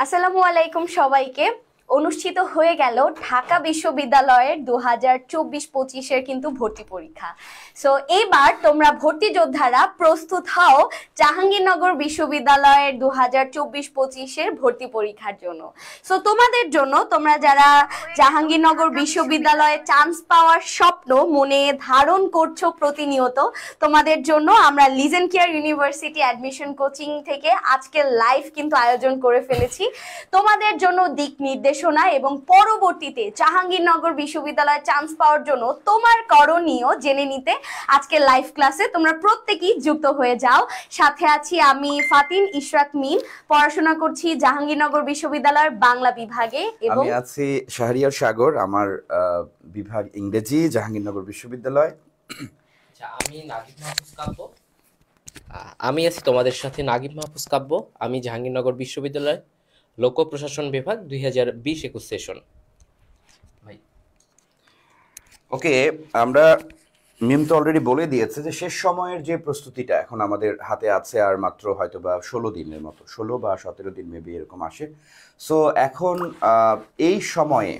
আসসালামু আলাইকুম সবাইকে। অনুষ্ঠিত হয়ে গেল ঢাকা বিশ্ববিদ্যালয়ের 2024-25-এর কিন্তু ভর্তি পরীক্ষা। সো এবার তোমরা ভর্তি যোদ্ধারা প্রস্তুত হও জাহাঙ্গীরনগর বিশ্ববিদ্যালয়ের 2024-25-এর ভর্তি পরীক্ষার জন্য। সো তোমাদের জন্য, তোমরা যারা জাহাঙ্গীরনগর বিশ্ববিদ্যালয়ে চান্স পাওয়ার স্বপ্ন মনে ধারণ করছো প্রতিনিয়ত, তোমাদের জন্য আমরা legend care university admission coaching থেকে আজকে লাইভ কিন্তু আয়োজন করে ফেলেছি তোমাদের জন্য দিক নির্দেশনা এবং পরবর্তীতে জাহাঙ্গীরনগর বিশ্ববিদ্যালয়ে চান্স পাওয়ার জন্য তোমার করণীয় জেনে নিতে আজকে লাইভ ক্লাসে তোমরা প্রত্যেকেই যুক্ত হয়ে যাও। সাথে আছি আমি ফাতিন ইশরাক মিম, পড়াশোনা করছি জাহাঙ্গীরনগর বিশ্ববিদ্যালয়ের বাংলা বিভাগে। এবং আমি আছি শাহরিয়ার সাগর, আমার বিভাগ ইংরেজি, জাহাঙ্গীরনগর বিশ্ববিদ্যালয়। আমি নাগিব মাহফুজ কাব্য। আমি আছি তোমাদের সাথে নাগিব মাহফুজ কাব্য। আমি জাহাঙ্গীরনগর বিশ্ববিদ্যালয় লোক প্রশাসন বিভাগ 2020-21 সেশন। ওকে, আমরা মিম তো অলরেডি বলে দিয়েছে যে শেষ সময়ের যে প্রস্তুতিটা এখন আমাদের হাতে আছে, আর মাত্র হয়তো বা 16 দিনের মতো, 16 বা 17 দিন মেবি এরকম আসে। সো এখন এই সময়ে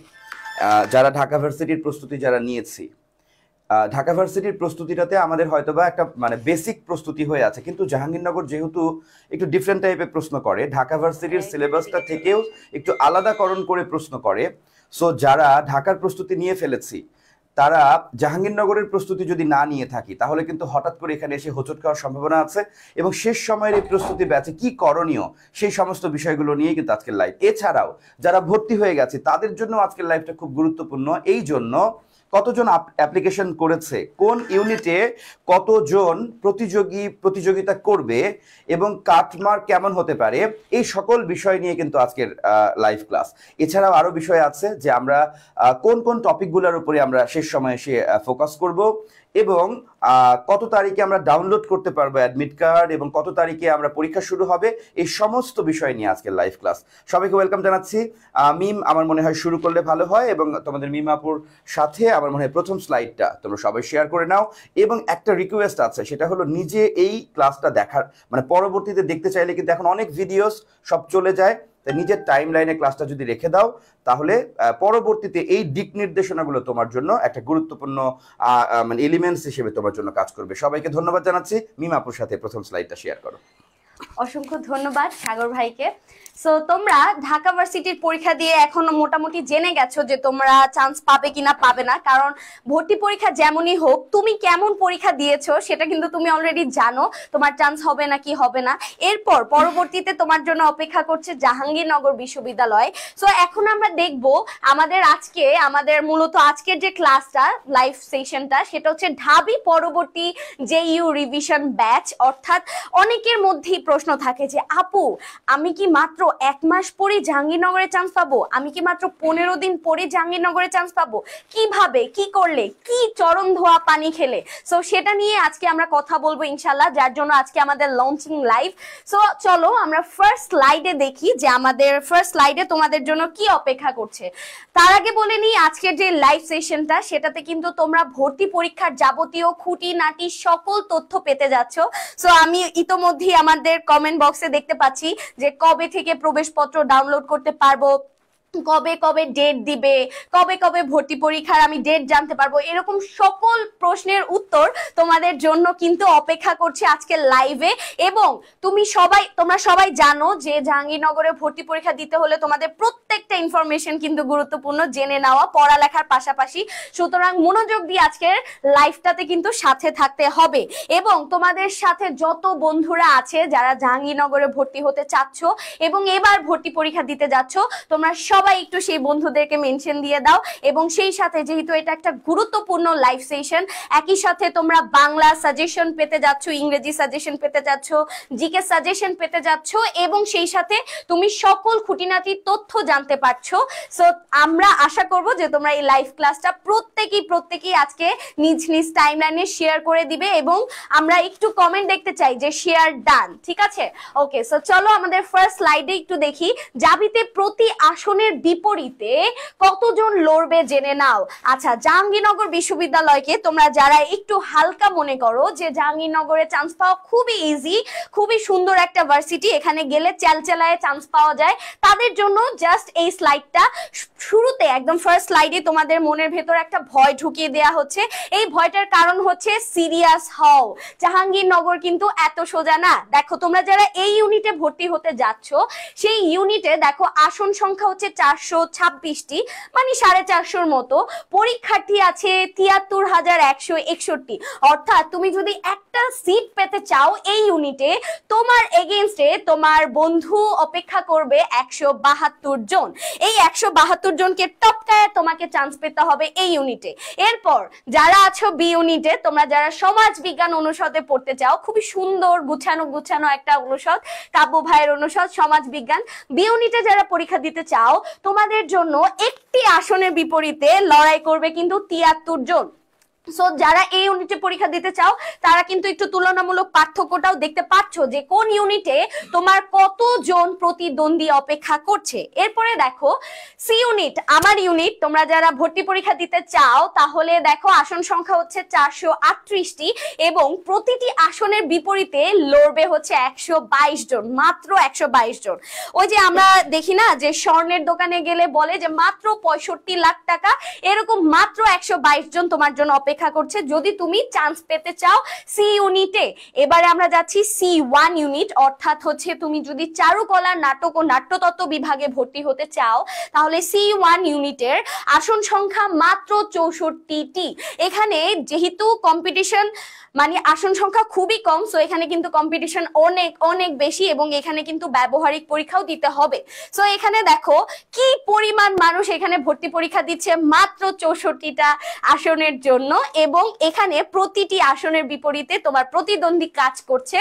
যারা ঢাকা ভার্সিটির প্রস্তুতি যারা নিয়েছি, ঢাকা ভার্সিটির প্রস্তুতিটাতে আমাদের হয়তোবা একটা মানে বেসিক প্রস্তুতি হয়ে আছে, কিন্তু জাহাঙ্গীরনগর যেহেতু একটু ডিফারেন্ট টাইপের প্রশ্ন করে, ঢাকা ভার্সিটির সিলেবাসটা থেকেও একটু আলাদাকরণ করে প্রশ্ন করে। সো যারা ঢাকার প্রস্তুতি নিয়ে ফেলেছি, তারা জাহাঙ্গীরনগরের প্রস্তুতি যদি না নিয়ে থাকি, তাহলে কিন্তু হঠাৎ করে এখানে এসে হোঁচট খাওয়ার সম্ভাবনা আছে। এবং শেষ সময়ের এই প্রস্তুতি ব্যাচে কি করণীয়, সেই সমস্ত বিষয়গুলো নিয়ে কিন্তু আজকের লাইভ। এছাড়াও যারা ভর্তি হয়ে গেছে তাদের জন্য আজকের লাইভটা খুব গুরুত্বপূর্ণ। এই জন্য কতজন অ্যাপ্লিকেশন করেছে, কোন ইউনিটে কতজন প্রতিযোগিতা করবে এবং কাটমার্ক কেমন হতে পারে, এই সকল বিষয় নিয়ে কিন্তু আজকের লাইভ ক্লাস। এছাড়াও আরো বিষয় আছে যে আমরা কোন কোন টপিকগুলোর উপরে আমরা শেষ সময়ে এসে ফোকাস করব, এবং কত তারিখে আমরা ডাউনলোড করতে পারবো অ্যাডমিট কার্ড, এবং কত তারিখে আমরা পরীক্ষা শুরু হবে, এই সমস্ত বিষয় নিয়ে আজকের লাইভ ক্লাস। সবাইকে ওয়েলকাম জানাচ্ছি। মিম, আমার মনে হয় শুরু করলে ভালো হয়, এবং তোমাদের মিম আপুর সাথে আমার মনে হয় প্রথম স্লাইডটা তোমরা সবাই শেয়ার করে নাও। এবং একটা রিকোয়েস্ট আছে, সেটা হলো নিজে এই ক্লাসটা দেখার মানে পরবর্তীতে দেখতে চাইলে কিন্তু এখন অনেক ভিডিওস সব চলে যায়, তাই নিজের টাইম লাইনে ক্লাসটা যদি রেখে দাও, তাহলে পরবর্তীতে এই দিক নির্দেশনাগুলো তোমার জন্য একটা গুরুত্বপূর্ণ মানে এলিমেন্টস হিসেবে তোমার জন্য কাজ করবে। সবাইকে ধন্যবাদ জানাচ্ছি। মিমাপুর সাথে প্রথম স্লাইডটা শেয়ার করো। অসংখ্য ধন্যবাদ সাগর ভাইকে। সো তোমরা ঢাকা ভার্সিটির পরীক্ষা দিয়ে এখনো মোটামুটি জেনে গেছো যে তোমরা চান্স পাবে কিনা পাবে না, কারণ ভর্তি পরীক্ষা যেমনই হোক, তুমি কেমন পরীক্ষা দিয়েছো সেটা কিন্তু তুমি অলরেডি জানো, তোমার চান্স হবে না কি হবে না। এরপর পরবর্তীতে তোমার জন্য অপেক্ষা করছে জাহাঙ্গীরনগর বিশ্ববিদ্যালয়। সো এখন আমরা দেখবো আমাদের মূলত আজকের যে ক্লাসটা, লাইভ সেশনটা, সেটা হচ্ছে ঢাবি পরবর্তী জেইউ রিভিশন ব্যাচ। অর্থাৎ অনেকের মধ্যেই প্রশ্ন থাকে যে আপু, আমি কি মাত্র 1 মাস পরে জাহাঙ্গীরনগরে চান্স পাবো, আমি কি মাত্র 15 দিন পরে জাহাঙ্গীরনগরে চান্স পাবো, কিভাবে কি করলে, কি চরণ ধোয়া পানি খেলে। সো সেটা নিয়ে আজকে আমরা কথা বলবো ইনশাল্লাহ, যার জন্য আজকে আমাদের লঞ্চিং লাইভ। সো চলো আমরা ফার্স্ট স্লাইডে দেখি যে আমাদের ফার্স্ট স্লাইডে তোমাদের জন্য কি অপেক্ষা করছে। তার আগে বলে নিই, আজকের যে লাইভ সেশনটা সেটাতে কিন্তু তোমরা ভর্তি পরীক্ষার যাবতীয় খুঁটিনাটি সকল তথ্য পেতে যাচ্ছ। সো আমি ইতোমধ্যেই আমাদের কমেন্ট বক্সে দেখতে পাচ্ছি যে কবে থেকে প্রবেশপত্র ডাউনলোড করতে পারবো, কবে কবে ডেট দিবে, কবে কবে ভর্তি পরীক্ষার আমি ডেট জানতে পারবো, এরকম সকল প্রশ্নের উত্তর তোমাদের জন্য কিন্তু অপেক্ষা করছে আজকের লাইভে। এবং তোমরা সবাই জানো যে জাহাঙ্গীরনগরে ভর্তি পরীক্ষা দিতে হলে তোমাদের প্রত্যেকটা ইনফরমেশন কিন্তু গুরুত্বপূর্ণ জেনে নেওয়া পড়ালেখার পাশাপাশি। সুতরাং মনোযোগ দিয়ে আজকের লাইভটাতে কিন্তু সাথে থাকতে হবে। এবং তোমাদের সাথে যত বন্ধুরা আছে যারা জাহাঙ্গীরনগরে ভর্তি হতে চাচ্ছ এবং এবার ভর্তি পরীক্ষা দিতে যাচ্ছ, তোমরা সবাই একটু সেই বন্ধুদেরকে মেনশন দিয়ে দাও। এবং সেই সাথে যেহেতু এটা একটা গুরুত্বপূর্ণ লাইভ সেশন, একই সাথে তোমরা বাংলা সাজেশন পেতে যাচ্ছ, ইংরেজি সাজেশন পেতে যাচ্ছ, জিকে সাজেশন পেতে যাচ্ছ, এবং সেই সাথে তুমি সকল খুঁটিনাটি তথ্য জানতে পারছো। সো আমরা আশা করব যে তোমরা এই লাইভ ক্লাসটা প্রত্যেকেই আজকে নিজ নিজ টাইমলাইনে শেয়ার করে দিবে, এবং আমরা একটু কমেন্ট দেখতে চাই যে শেয়ার ডান, ঠিক আছে? ওকে, সো চলো আমাদের ফার্স্ট স্লাইডে একটু দেখি। জাবিতে প্রতি আসনের আসনের বিপরীতে কতজন লড়বে জেনে নাও। আচ্ছা, জাহাঙ্গীরনগর বিশ্ববিদ্যালয়কে তোমরা যারা একটু হালকা মনে করো যে জাহাঙ্গীরনগরে চান্স পাওয়া খুবই ইজি, খুবই সুন্দর একটা ভার্সিটি, এখানে গেলে চেলচেলায় চান্স পাওয়া যায়, তাদের জন্য জাস্ট এই স্লাইডটা শুরুতে একদম ফার্স্ট স্লাইডে তোমাদের মনের ভেতর একটা ভয় ঢুকিয়ে দেয়া হচ্ছে। এই ভয়টার কারণ হচ্ছে সিরিয়াস হও, জাহাঙ্গীরনগর কিন্তু এত সোজা না। দেখো তোমরা যারা এই ইউনিটে ভর্তি হতে যাচ্ছ সেই ইউনিটে দেখো আসন সংখ্যা হচ্ছে 426টি, মানে 450 মতো, পরীক্ষার্থী আছে 73,161। অর্থাৎ তুমি যদি একটা সিট পেতে চাও এই ইউনিটে, তোমার এগেইনস্টে তোমার বন্ধু অপেক্ষা করবে 172 জন। এই 172 জনকে টপকায় তোমাকে চান্স পেতে হবে এই ইউনিটে। এরপর যারা আছো বি ইউনিটে, তোমরা যারা সমাজ বিজ্ঞান অনুষদে পড়তে চাও, খুবই সুন্দর গুছানো গুছানো একটা অনুষদ, কাব্য ভাইয়ের অনুষদ সমাজ বিজ্ঞান, বি ইউনিটে যারা পরীক্ষা দিতে চাও, তোমাদের জন্য একটি আসনের বিপরীতে লড়াই করবে কিন্তু 73 জন। সো যারা এই ইউনিটে পরীক্ষা দিতে চাও তারা কিন্তু একটু তুলনামূলক পার্থক্যটাও দেখতে পাচ্ছ যে কোন ইউনিটে তোমার কতজন প্রতিদ্বন্দ্বী অপেক্ষা করছে। এরপরে দেখো সি ইউনিট, আমার ইউনিট, তোমরা যারা ভর্তি পরীক্ষা দিতে চাও তাহলে দেখো আসন সংখ্যা হচ্ছে 438টি এবং প্রতিটি আসনের বিপরীতে লড়বে হচ্ছে 122 জন, মাত্র 122 জন। ওই যে আমরা দেখি না যে স্বর্ণের দোকানে গেলে বলে যে মাত্র 65 লাখ টাকা, এরকম মাত্র 122 জন তোমার জন্য অপেক্ষা করছে যদি তুমি চান্স পেতে চাও সি ইউনিটে। এবারে আমরা যাচ্ছি C1 ইউনিট, অর্থাৎ হচ্ছে তুমি যদি চারুকলা, নাটক ও নাট্যতত্ত্ব বিভাগে ভর্তি হতে চাও তাহলে C1 ইউনিটের আসন সংখ্যা মাত্র 64টি। এখানে যেহেতু কম্পিটিশন মানে আসন সংখ্যা খুবই কম, সো এখানে কিন্তু কম্পিটিশন অনেক অনেক বেশি এবং এখানে কিন্তু ব্যবহারিক পরীক্ষাও দিতে হবে। সো এখানে দেখো কি পরিমাণ মানুষ এখানে ভর্তি পরীক্ষা দিচ্ছে মাত্র 64টা আসনের জন্য, এবং এখানে প্রতিটি আসনের বিপরীতে তোমার প্রতিদ্বন্দ্বী কাজ করছে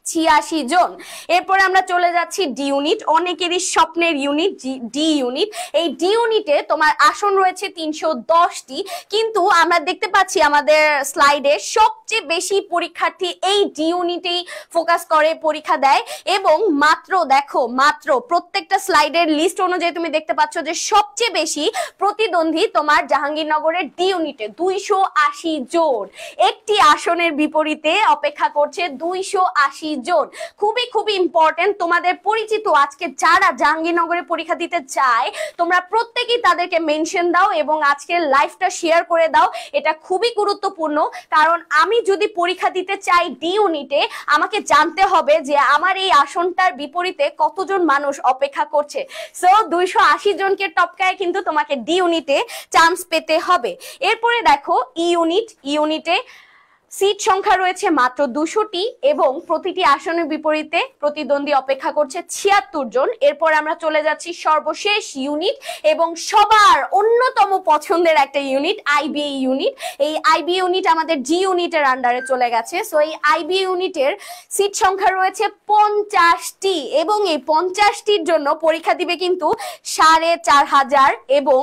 86 জন। এরপরে আমরা চলে যাচ্ছি ডি ইউনিট, অনেকেরই স্বপ্নের ইউনিট ডি ইউনিট। এই ডি ইউনিটে তোমার আসন রয়েছে 310টি, কিন্তু আমরা দেখতে পাচ্ছি আমাদের স্লাইডে সবচেয়ে বেশি পরীক্ষার্থী এই ডি ইউনিটেই ফোকাস করে পরীক্ষা দেয়, এবং মাত্র দেখো মাত্র প্রত্যেকটা স্লাইডের লিস্ট অনুযায়ী তুমি দেখতে পাচ্ছ যে সবচেয়ে বেশি প্রতিদ্বন্দ্বী তোমার জাহাঙ্গীরনগরের ডি ইউনিটে 280 জন। একটি আসনের বিপরীতে অপেক্ষা করছে 280 জন। খুবই খুবই ইম্পর্টেন্ট, তোমাদের পরিচিত আজকে যারা জাহাঙ্গীরনগরে পরীক্ষা দিতে চায় তোমরা প্রত্যেকেই তাদেরকে মেনশন দাও এবং আজকের লাইভটা শেয়ার করে দাও। এটা খুবই গুরুত্বপূর্ণ, কারণ আমি যদি পরীক্ষা দিতে চাই ডি ইউনিটে আমাকে জানতে হবে যে আমার এই আসনটার বিপরীতে কতজন মানুষ অপেক্ষা করছে। সো 280 জনকে টপকায় কিন্তু তোমাকে ডি ইউনিটে চান্স পেতে হবে। এরপরে দেখো ই ইউনিটে সিট সংখ্যা রয়েছে মাত্র 200টি এবং প্রতিটি আসনের বিপরীতে প্রতিদ্বন্দ্বী অপেক্ষা করছে 76 জন। এরপর আমরা চলে যাচ্ছি সর্বশেষ ইউনিট এবং সবার অন্যতম পছন্দের একটা ইউনিট আইবি ইউনিট। এই আইবি ইউনিট আমাদের জি ইউনিটের আন্ডারে চলে গেছে। সো এই আইবি ইউনিটের সিট সংখ্যা রয়েছে 50টি এবং এই 50টির জন্য পরীক্ষা দিবে কিন্তু 4500 এবং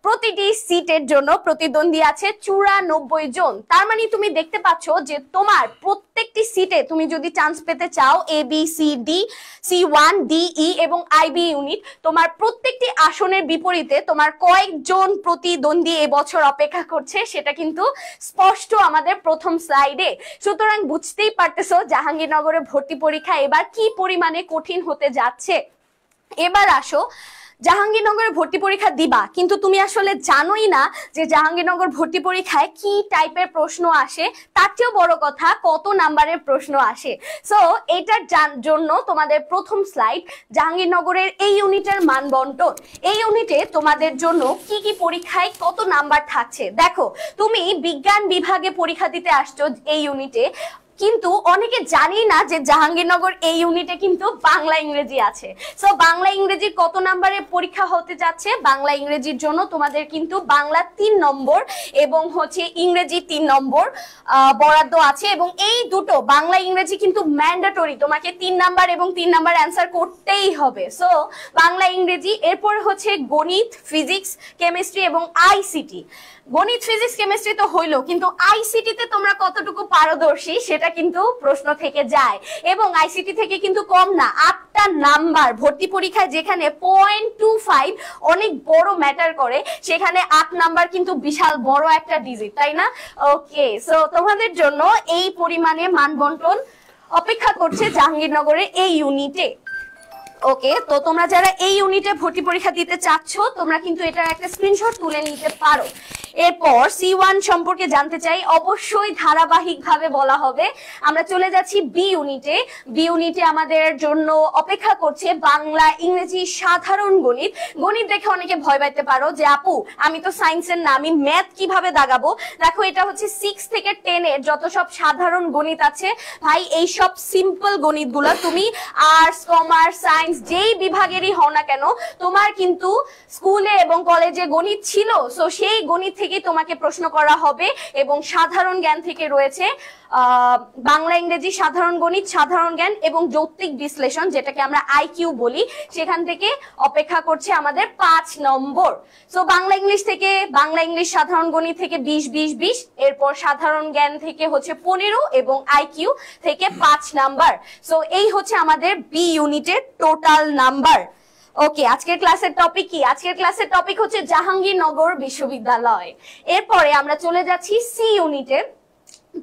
প্রতিটি সিটের জন্য প্রতিদ্বন্দ্বী আছে 94 জন। তার মানে তুমি দেখতে পাচ্ছ যে তোমার প্রত্যেকটি সিটে তুমি যদি চান্স পেতে চাও A B C D, C1 D E এবং আইবি ইউনিট, তোমার প্রত্যেকটি আসনের বিপরীতে তোমার কয়েকজন প্রতিদ্বন্দ্বী এবছর অপেক্ষা করছে সেটা কিন্তু স্পষ্ট আমাদের প্রথম স্লাইডে। সুতরাং বুঝতেই পারতেছো জাহাঙ্গীরনগরে ভর্তি পরীক্ষা এবার কি পরিমাণে কঠিন হতে যাচ্ছে। এবার আসো, জাহাঙ্গীরনগরে ভর্তি পরীক্ষা দিবা কিন্তু তুমি আসলে জানোই না যে জাহাঙ্গীরনগর ভর্তি পরীক্ষায় কি টাইপের প্রশ্ন আসে, তার চেয়েও বড় কথা কত নাম্বারের প্রশ্ন আসে। সো এটার জন্য তোমাদের প্রথম স্লাইড জাহাঙ্গীরনগরের এই ইউনিটের মান বন্টন। এই ইউনিটে তোমাদের জন্য কি কি পরীক্ষায় কত নাম্বার থাকছে। দেখো তুমি বিজ্ঞান বিভাগে পরীক্ষা দিতে আসছো এই ইউনিটে, কিন্তু অনেকে জানি না যে জাহাঙ্গীরনগর এই ইউনিটে কিন্তু বাংলা ইংরেজি আছে। সো বাংলা ইংরেজির কত নাম্বারের পরীক্ষা হতে যাচ্ছে, বাংলা ইংরেজির জন্য তোমাদের কিন্তু বাংলা 3 নম্বর এবং হচ্ছে ইংরেজি 3 নম্বর বরাদ্দ আছে, এবং এই দুটো বাংলা ইংরেজি কিন্তু ম্যান্ডেটরি, তোমাকে 3 নাম্বার এবং 3 নাম্বার অ্যান্সার করতেই হবে। সো বাংলা ইংরেজি, এরপর হচ্ছে গণিত, ফিজিক্স, কেমিস্ট্রি এবং আইসিটি। গণিত, ফিজিক্স, কেমিস্ট্রি তো হইলো, কিন্তু আইসিটি তে তোমরা কতটুকু পারদর্শী সেটা কিন্তু প্রশ্ন থেকে যায়, এবং আইসিটি থেকে কিন্তু কম না, 8টা নাম্বার ভর্তি পরীক্ষায় যেখানে 0.25 অনেক বড় ম্যাটার করে, সেখানে 8 নাম্বার কিন্তু বিশাল বড় একটা ডিজিট, তাই না? ওকে, সো তোমাদের জন্য এই পরিমাণে মানবন্টন অপেক্ষা করছে জাহাঙ্গীরনগরের এই ইউনিটে। ওকে, তো তোমরা যারা এই ইউনিটে ভর্তি পরীক্ষা দিতে চাচ্ছ, তোমরা কিন্তু এটার একটা স্ক্রিনশট তুলে নিতে পারো। এরপর C1 সম্পর্কে জানতে চাই, অবশ্যই ধারাবাহিকভাবে বলা হবে। আমরা চলে যাচ্ছি বি ইউনিটে। বি ইউনিটে আমাদের জন্য অপেক্ষা করছে বাংলা, ইংরেজি, সাধারণ গণিত। গণিত দেখে অনেকে ভয় পাইতে পারো যে আপু আমি তো সায়েন্সের না, আমি ম্যাথ কিভাবে দাগাবো। দেখো, এটা হচ্ছে 6 থেকে 10 এর যত সব সাধারণ গণিত আছে ভাই, এই সব সিম্পল গণিতগুলো তুমি আর্টস, কমার্স, সায়েন্স যেই বিভাগেরই হও না কেন, তোমার কিন্তু স্কুলে এবং কলেজে গণিত ছিল, সো সেই গণিত থেকে তোমাকে প্রশ্ন করা হবে। এবং সাধারণ জ্ঞান থেকে রয়েছে বাংলা, ইংরেজি, সাধারণ গণিত, সাধারণ জ্ঞান এবং যৌক্তিক বিশ্লেষণ, যেটাকে আমরা আইকিউ বলি, সেখান থেকে অপেক্ষা করছে আমাদের 5 নম্বর। সো বাংলা ইংলিশ থেকে, বাংলা ইংলিশ সাধারণ গণিত থেকে 20 20 20, এরপর সাধারণ জ্ঞান থেকে হচ্ছে 15 এবং আইকিউ থেকে 5 নাম্বার। সো এই হচ্ছে আমাদের বি ইউনিটের টোটাল নাম্বার। ওকে, আজকের ক্লাসের টপিক কি? আজকের ক্লাসের টপিক হচ্ছে জাহাঙ্গীরনগর বিশ্ববিদ্যালয়। এরপরে আমরা চলে যাচ্ছি সি ইউনিটে।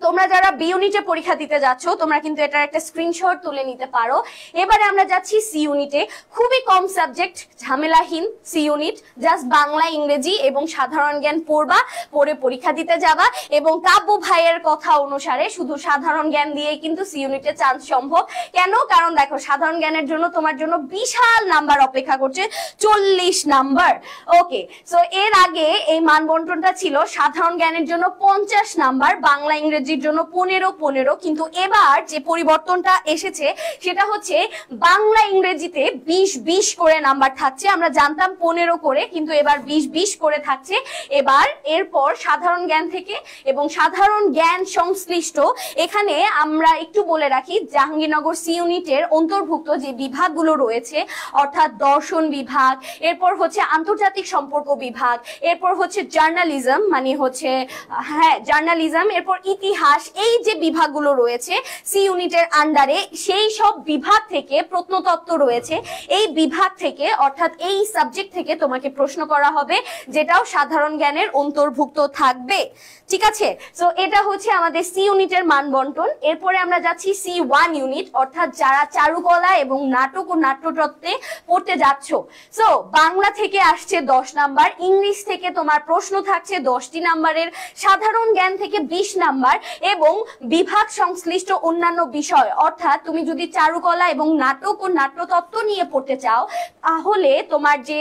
তোমরা যারা বি ইউনিটে পরীক্ষা দিতে যাচ্ছ, তোমরা কিন্তু এটার একটা স্ক্রিনশট তুলে নিতে পারো। এবারে আমরা যাচ্ছি সি ইউনিটে। খুবই কম সাবজেক্ট, ঝামেলাহীন সি ইউনিট, জাস্ট বাংলা, ইংরেজি এবং সাধারণ জ্ঞান পড়বা, পড়ে পরীক্ষা দিতে যাবা। এবং কাব্য ভাইয়ের কথা অনুসারে শুধু সাধারণ জ্ঞান দিয়েই কিন্তু সি ইউনিটে চান্স সম্ভব। কেন? কারণ দেখো, সাধারণ জ্ঞানের জন্য তোমার জন্য বিশাল নাম্বার অপেক্ষা করছে, 40 নাম্বার। ওকে, সো এর আগে এই মানবন্টনটা ছিল সাধারণ জ্ঞানের জন্য 50 নাম্বার, বাংলা ইংরেজির জন্য 15 15, কিন্তু এবার যে পরিবর্তনটা এসেছে সেটা হচ্ছে বাংলা ইংরেজিতে 20 20 করে নাম্বার থাকছে। আমরা জানতাম 15 করে, কিন্তু এবার 20 20 করে থাকছে। এবার এরপর সাধারণ জ্ঞান থেকে এবং সাধারণ জ্ঞান সংশ্লিষ্ট, এখানে আমরা একটু বলে রাখি জাহাঙ্গীরনগর সি ইউনিটের অন্তর্ভুক্ত যে বিভাগগুলো রয়েছে, অর্থাৎ দর্শন বিভাগ, এরপর হচ্ছে আন্তর্জাতিক সম্পর্ক বিভাগ, এরপর হচ্ছে জার্নালিজম, মানে হচ্ছে জার্নালিজম, এরপর ইতিহাস, এই যে বিভাগগুলো রয়েছে সি ইউনিটের আন্ডারে, সেই সব বিভাগ থেকে প্রত্নতত্ত্ব রয়েছে, এই বিভাগ থেকে অর্থাৎ এই সাবজেক্ট থেকে তোমাকে প্রশ্ন করা হবে, যেটাও সাধারণ জ্ঞানের অন্তর্ভুক্ত থাকবে। ঠিক আছে, সো এটা হচ্ছে আমাদের সি ইউনিটের মানবন্টন। এরপরে আমরা যাচ্ছি C1 ইউনিট, অর্থাৎ যারা চারুকলা এবং নাটক ও নাট্যতত্ত্বে পড়তে যাচ্ছ। সো বাংলা থেকে আসছে 10 নাম্বার, ইংলিশ থেকে তোমার প্রশ্ন থাকছে 10টি নাম্বারের, সাধারণ জ্ঞান থেকে 20 নাম্বার, এবং বিভাগ সংশ্লিষ্ট অন্যান্য বিষয়, অর্থাৎ তুমি যদি চারুকলা এবং নাটক ও নাট্যতত্ত্ব নিয়ে পড়তে চাও, তাহলে তোমার যে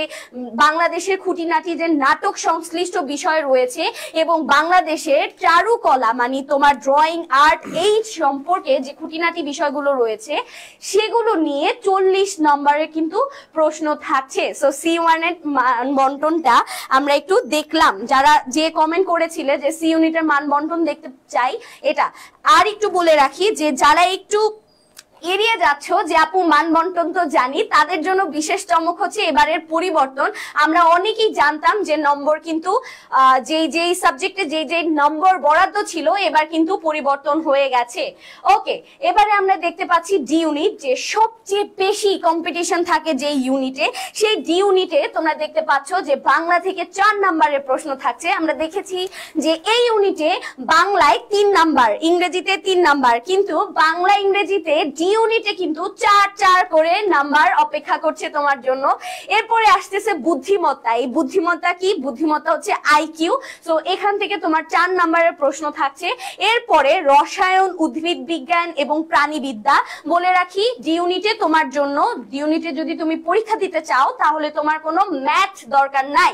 বাংলাদেশের খুঁটিনাটি যে নাটক সংশ্লিষ্ট বিষয় রয়েছে এবং বাংলাদেশের চারুকলা মানে তোমার ড্রয়িং, আর্ট, এই সম্পর্কে যে খুঁটিনাটি বিষয়গুলো রয়েছে সেগুলো নিয়ে 40 নম্বরের কিন্তু প্রশ্ন থাকছে। সো C1 এর মানবন্টনটা আমরা একটু দেখলাম, যারা যে কমেন্ট করেছিলে যে সি ইউনিটের মানবন্টন দেখতে চাই, এটা আর একটু বলে রাখি যে যারা একটু এড়িয়ে যাচ্ছ যে আপু মানবন্টন তো জানি, তাদের জন্য বিশেষ চমক হচ্ছে এবারের পরিবর্তন। আমরা অনেকেই জানতাম যে নম্বর কিন্তু যেই সাবজেক্টে যেই নম্বর বরাদ্দ ছিল, এবার কিন্তু পরিবর্তন হয়ে গেছে। ওকে, এবারে আমরা দেখতে পাচ্ছি ডি ইউনিট, যে সবচেয়ে বেশি কম্পিটিশন থাকে যে ইউনিটে, সেই ডি ইউনিটে তোমরা দেখতে পাচ্ছ যে বাংলা থেকে 4 নাম্বারের প্রশ্ন থাকছে। আমরা দেখেছি যে এই ইউনিটে বাংলায় 3 নাম্বার, ইংরেজিতে 3 নাম্বার, কিন্তু বাংলা ইংরেজিতে ইউনিটে কিন্তু 4 4 করে নাম্বার অপেক্ষা করছে তোমার জন্য। এরপরে আসতেছে বুদ্ধিমত্তা। এই বুদ্ধিমত্তা কি? বুদ্ধিমত্তা হচ্ছে আইকিউ। সো এখান থেকে তোমার 4 নাম্বারের প্রশ্ন থাকছে। এরপরে রসায়ন, উদ্ভিদ বিজ্ঞান এবং প্রাণীবিদ্যা। বলে রাখি ডি ইউনিটে তোমার জন্য, ডি ইউনিটে যদি তুমি পরীক্ষা দিতে চাও তাহলে তোমার কোনো ম্যাথ দরকার নাই,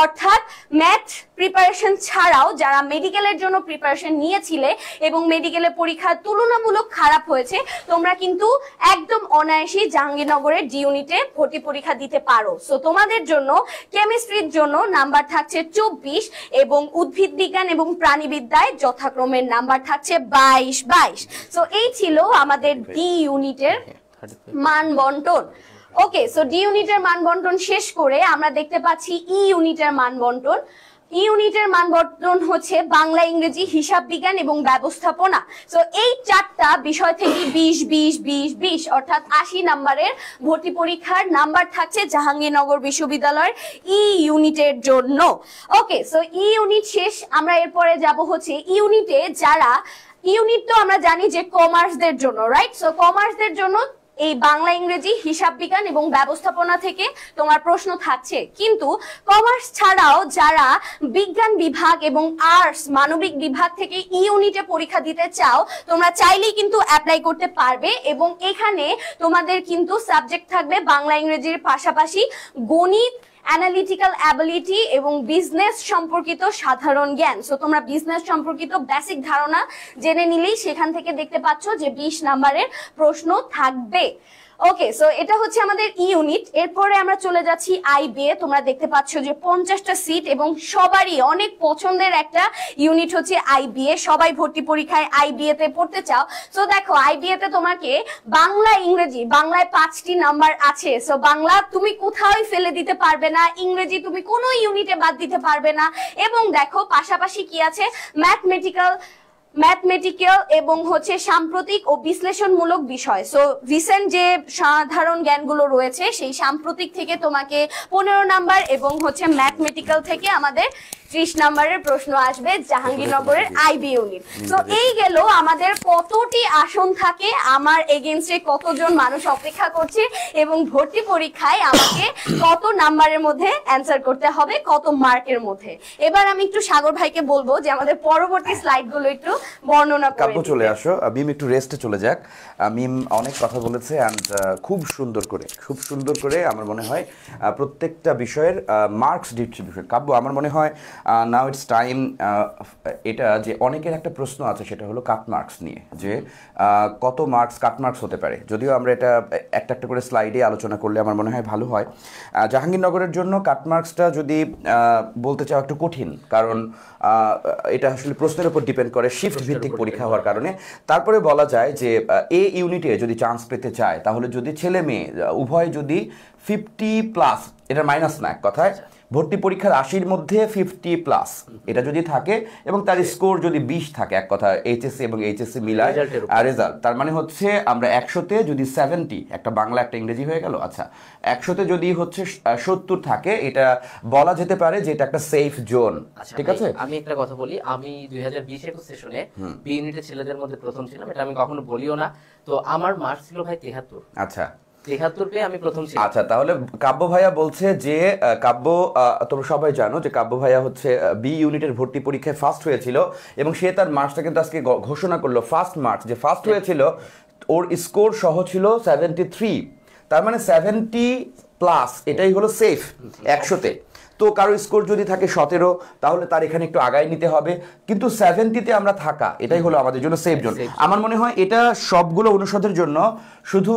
অর্থাৎ ম্যাথ প্রিপারেশন ছাড়াও যারা মেডিকেলের জন্য প্রিপারেশন নিয়েছিলে এবং মেডিকেলের পরীক্ষা তুলনামূলক খারাপ হয়েছে, তোমরা কিন্তু একদম অনায়াসী জাহাঙ্গীরনগরের ডি ইউনিটে ভর্তি পরীক্ষা দিতে পারো। সো তোমাদের জন্য কেমিস্ট্রির জন্য নাম্বার থাকছে 24 এবং উদ্ভিদ বিজ্ঞান এবং প্রাণীবিদ্যায় যথাক্রমে নাম্বার থাকছে 22 22। সো এই ছিল আমাদের ডি ইউনিটের মানবন্টন। ওকে, সো ডি ইউনিটের মানবন্টন শেষ করে আমরা দেখতে পাচ্ছি ই ইউনিটের মানবন্টন। ইউনিটের মান বর্তন হচ্ছে বাংলা, ইংরেজি, হিসাব বিজ্ঞান এবং ব্যবস্থাপনা। তো এই 4টা বিষয় থেকে 20-20-20-20 অর্থাৎ 80 নাম্বারের ভর্তি পরীক্ষার নাম্বার থাকছে জাহাঙ্গীরনগর বিশ্ববিদ্যালয়ের ই ইউনিটের জন্য। ওকে, সো ই ইউনিট শেষ। আমরা এরপরে যাব হচ্ছে ইউনিটে যারা, ইউনিট তো আমরা জানি যে কমার্সদের জন্য, রাইট? সো কমার্সদের জন্য এই বাংলা, ইংরেজি, হিসাব বিজ্ঞান এবং ব্যবস্থাপনা থেকে তোমার প্রশ্ন থাকছে। কিন্তু কমার্স ছাড়াও যারা বিজ্ঞান বিভাগ এবং আর্টস মানবিক বিভাগ থেকে ই ইউনিটে পরীক্ষা দিতে চাও, তোমরা চাইলেই কিন্তু অ্যাপ্লাই করতে পারবে। এবং এখানে তোমাদের কিন্তু সাবজেক্ট থাকবে বাংলা, ইংরেজির পাশাপাশি গণিত, অ্যানালিটিক্যাল অ্যাবিলিটি এবং বিজনেস সম্পর্কিত সাধারণ জ্ঞান। সো তোমরা বিজনেস সম্পর্কিত বেসিক ধারণা জেনে নিলেই সেখান থেকে দেখতে পাচ্ছ যে 20 নাম্বারের প্রশ্ন থাকবে। ওকে, সো এটা হচ্ছে আমাদের ই ইউনিট। এরপরে আমরা চলে যাচ্ছি আইবিএ। তোমরা দেখতে পাচ্ছ যে 50টা সিট এবং সবারই অনেক পছন্দের একটা ইউনিট হচ্ছে আইবিএ। সবাই ভর্তি পরীক্ষায় আইবিএ তে পড়তে চাও। সো দেখো, আইবিএ তে তোমাকে বাংলা, ইংরেজি, বাংলায় 5টি নাম্বার আছে। সো বাংলা তুমি কোথাও ফেলে দিতে পারবে না, ইংরেজি তুমি কোনো ইউনিটে বাদ দিতে পারবে না। এবং দেখো পাশাপাশি কি আছে, ম্যাথমেটিক্যাল এবং হচ্ছে সাম্প্রতিক ও বিশ্লেষণমূলক বিষয়। সো রিসেন্ট যে সাধারণ জ্ঞানগুলো রয়েছে সেই সাম্প্রতিক থেকে তোমাকে 15 নাম্বার এবং হচ্ছে ম্যাথমেটিক্যাল থেকে আমাদের 30 নাম্বারের প্রশ্ন আসবে জাহাঙ্গীরনগরের আইবি ইউনিট। তো এই গেল আমাদের কতটি আসন থাকে, আমার এগেইনস্টে কতজন মানুষ অপেক্ষা করছে এবং ভর্তি পরীক্ষায় আমাকে কত নাম্বারের মধ্যে অ্যানসার করতে হবে, কত মার্কের মধ্যে। এবার আমি একটু সাগর ভাইকে বলবো যে আমাদের পরবর্তী স্লাইডগুলো একটু বর্ণনা করে কাব্য চলে আসো, মিম একটু রেস্টে চলে যাক। মিম অনেক কথা বলেছে অ্যান্ড খুব সুন্দর করে আমার মনে হয় প্রত্যেকটা বিষয়ের মার্কস ডিস্ট্রিবিউশন। কাব্য আমার মনে হয় নাও ইটস টাইম, এটা যে অনেকের একটা প্রশ্ন আছে সেটা হলো কাট মার্কস নিয়ে, যে কত মার্কস কাট মার্কস হতে পারে। যদিও আমরা এটা একটা একটা করে স্লাইডে আলোচনা করলে আমার মনে হয় ভালো হয়। জাহাঙ্গীরনগরের জন্য কাট মার্কসটা যদি বলতে চাও একটু কঠিন, কারণ এটা আসলে প্রশ্নের উপর ডিপেন্ড করে, শিফট ভিত্তিক পরীক্ষা হওয়ার কারণে। তারপরে বলা যায় যে এ ইউনিটে যদি চান্স পেতে চায় তাহলে যদি ছেলে মেয়ে উভয় যদি 50+, এটা মাইনাস না এক কথায়, ভর্তি পরীক্ষার 80-র মধ্যে 50+ এটা যদি থাকে এবং তার স্কোর যদি 20 থাকে, এক কথা এইচএসসি এবং এইচএসসি মিলায় রেজাল্ট, তার মানে হচ্ছে আমরা 100-তে যদি 70, একটা বাংলা একটা ইংরেজি হয়ে গেল, আচ্ছা 100-তে যদি হচ্ছে 70 থাকে, এটা বলা যেতে পারে যে এটা একটা সেফ জোন। ঠিক আছে, আমি একটা কথা বলি, আমি 2020-21 সেশনে বি ইউনিটের ছেলেদের মধ্যে প্রথম ছিলাম, এটা আমি কখনো বলিও না। তো আমার মার্কস ছিল ভাই 73। আচ্ছা 73 পেয়ে আমি প্রথম ছিলাম। আচ্ছা, তাহলে কাব্য ভাইয়া বলছে যে কাব্য, তোমরা সবাই জানো যে কাব্য ভাইয়া হচ্ছে বি ইউনিটের ভর্তি পরীক্ষায় ফার্স্ট হয়েছিল এবং সে তার মার্কসটা কিন্তু আজকে ঘোষণা করলো। ফার্স্ট মার্কস যে ফার্স্ট হয়েছিল ওর স্কোর সহ ছিল 73, তার মানে 70+, এটাই হলো সেফ 100-তে। তো কারো স্কোর যদি থাকে 17 তাহলে তার এখানে একটু আগায় নিতে হবে, কিন্তু 70-তে আমরা থাকা এটাই হলো আমাদের জন্য সেফ জোন। আমার মনে হয় এটা সবগুলো অনুষদের জন্য, শুধু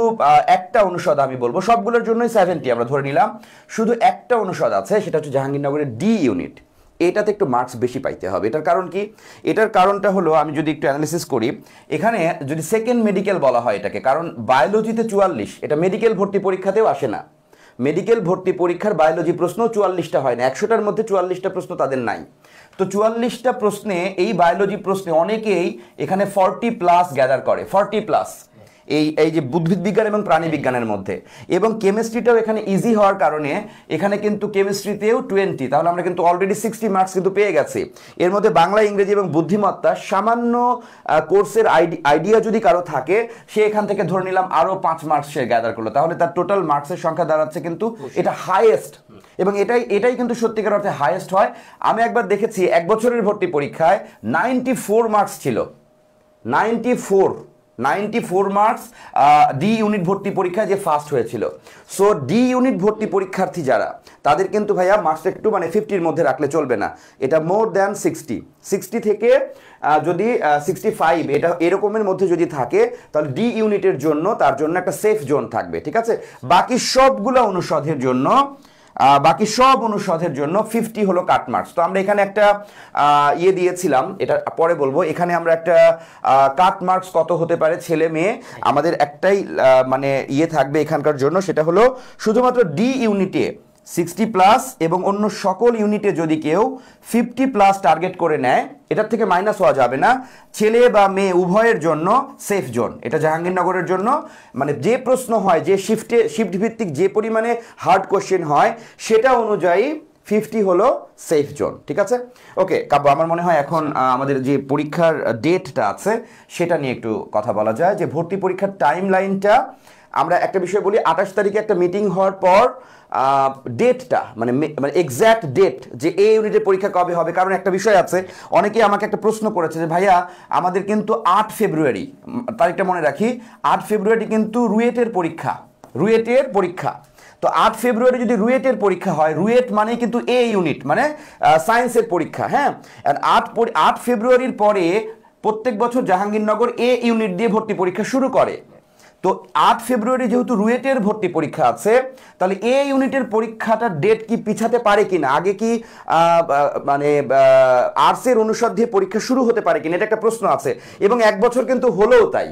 একটা অনুষদ আমি বলবো, সবগুলোর জন্যই 70 আমরা ধরে নিলাম, শুধু একটা অনুষদ আছে সেটা হচ্ছে জাহাঙ্গীরনগরের ডি ইউনিট, এটাতে একটু মার্কস বেশি পাইতে হবে। এটার কারণ কি? এটার কারণটা হলো, আমি যদি একটু অ্যানালিসিস করি, এখানে যদি সেকেন্ড মেডিকেল বলা হয় এটাকে, কারণ বায়োলজিতে 44, এটা মেডিকেল ভর্তি পরীক্ষাতেও আসে না। মেডিকেল ভর্তি পরীক্ষার বায়োলজি প্রশ্ন 44টা হয় না, 100টার মধ্যে 44টা প্রশ্ন তাদের নাই। তো 44টা প্রশ্নে এই বায়োলজি প্রশ্নে অনেকেই এখানে 40+ গ্যাদার করে, 40+, এই যে উদ্ভিদ বিজ্ঞান এবং প্রাণী বিজ্ঞানের মধ্যে। এবং কেমিস্ট্রিটাও এখানে ইজি হওয়ার কারণে এখানে কিন্তু কেমিস্ট্রিতেও 20, তাহলে আমরা কিন্তু অলরেডি 60 মার্কস কিন্তু পেয়ে গেছি। এর মধ্যে বাংলা, ইংরেজি এবং বুদ্ধিমত্তা সামান্য কোর্সের আইডিয়া যদি কারো থাকে, সে এখান থেকে ধরে নিলাম আরও 5 মার্কস সে গ্যাদার করলো, তাহলে তার টোটাল মার্কসের সংখ্যা দাঁড়াচ্ছে কিন্তু এটা হাইয়েস্ট। এবং এটাই কিন্তু সত্যিকার অর্থে হাইয়েস্ট হয়। আমি একবার দেখেছি 1 বছরের ভর্তি পরীক্ষায় 94 মার্কস ছিল, 94 মার্কস ডি ইউনিট ভর্তি পরীক্ষায় যে ফার্স্ট হয়েছিল। সো ডি ইউনিট ভর্তি পরীক্ষার্থী যারা, তাদের কিন্তু ভাইয়া মার্কস একটু 50-র মধ্যে রাখলে চলবে না, এটা মোর দ্যান 60 থেকে যদি 65 এটা এরকমের মধ্যে যদি থাকে, তাহলে ডি ইউনিটের জন্য, তার জন্য একটা সেফ জোন থাকবে। ঠিক আছে, বাকি সবগুলো অনুষদের জন্য 50 হলো কাট মার্কস। তো আমরা এখানে একটা ইয়ে দিয়েছিলাম, এটা পরে বলবো। এখানে আমরা একটা কাট মার্কস কত হতে পারে ছেলে মেয়ে, আমাদের একটাই মানে ইয়ে থাকবে এখানকার জন্য, সেটা হলো শুধুমাত্র ডি ইউনিটে 60+ এবং অন্য সকল ইউনিটে যদি কেউ 50+ টার্গেট করে নেয়, এটার থেকে মাইনাস হওয়া যাবে না। ছেলে বা মেয়ে উভয়ের জন্য সেফ জোন। এটা জাহাঙ্গীরনগরের জন্য, মানে যে প্রশ্ন হয়, যে শিফট ভিত্তিক যে পরিমাণে হার্ড কোশ্চেন হয়, সেটা অনুযায়ী 50 হলো সেফ জোন। ঠিক আছে? ওকে কাব্য, আমার মনে হয় এখন আমাদের যে পরীক্ষার ডেটটা আছে সেটা নিয়ে একটু কথা বলা যায়। যে ভর্তি পরীক্ষার টাইম লাইনটা, আমরা একটা বিষয় বলি, 28 তারিখে একটা মিটিং হওয়ার পর ডেটটা মানে এক্স্যাক্ট ডেট যে এই ইউনিটের পরীক্ষা কবে হবে। কারণ একটা বিষয় আছে, অনেকেই আমাকে একটা প্রশ্ন করেছে যে ভাইয়া আমাদের কিন্তু 8 ফেব্রুয়ারি, তারিখটা মনে রাখি, 8 ফেব্রুয়ারি কিন্তু রুয়েটের পরীক্ষা। তো 8 ফেব্রুয়ারি যদি রুয়েটের পরীক্ষা হয়, রুয়েট মানে কিন্তু এ ইউনিট, মানে সায়েন্সের পরীক্ষা। হ্যাঁ, 8 ফেব্রুয়ারির পরে প্রত্যেক বছর জাহাঙ্গীরনগর এ ইউনিট দিয়ে ভর্তি পরীক্ষা শুরু করে। তো 8 ফেব্রুয়ারি যেহেতু রুয়েটের ভর্তি পরীক্ষা আছে, তাহলে এ ইউনিটের পরীক্ষাটার ডেট কি পিছাতে পারে কিনা, আগে কি মানে আর্টসের অনুষদ দিয়ে পরীক্ষা শুরু হতে পারে কিনা, এটা একটা প্রশ্ন আছে। এবং 1 বছর কিন্তু হলোও তাই,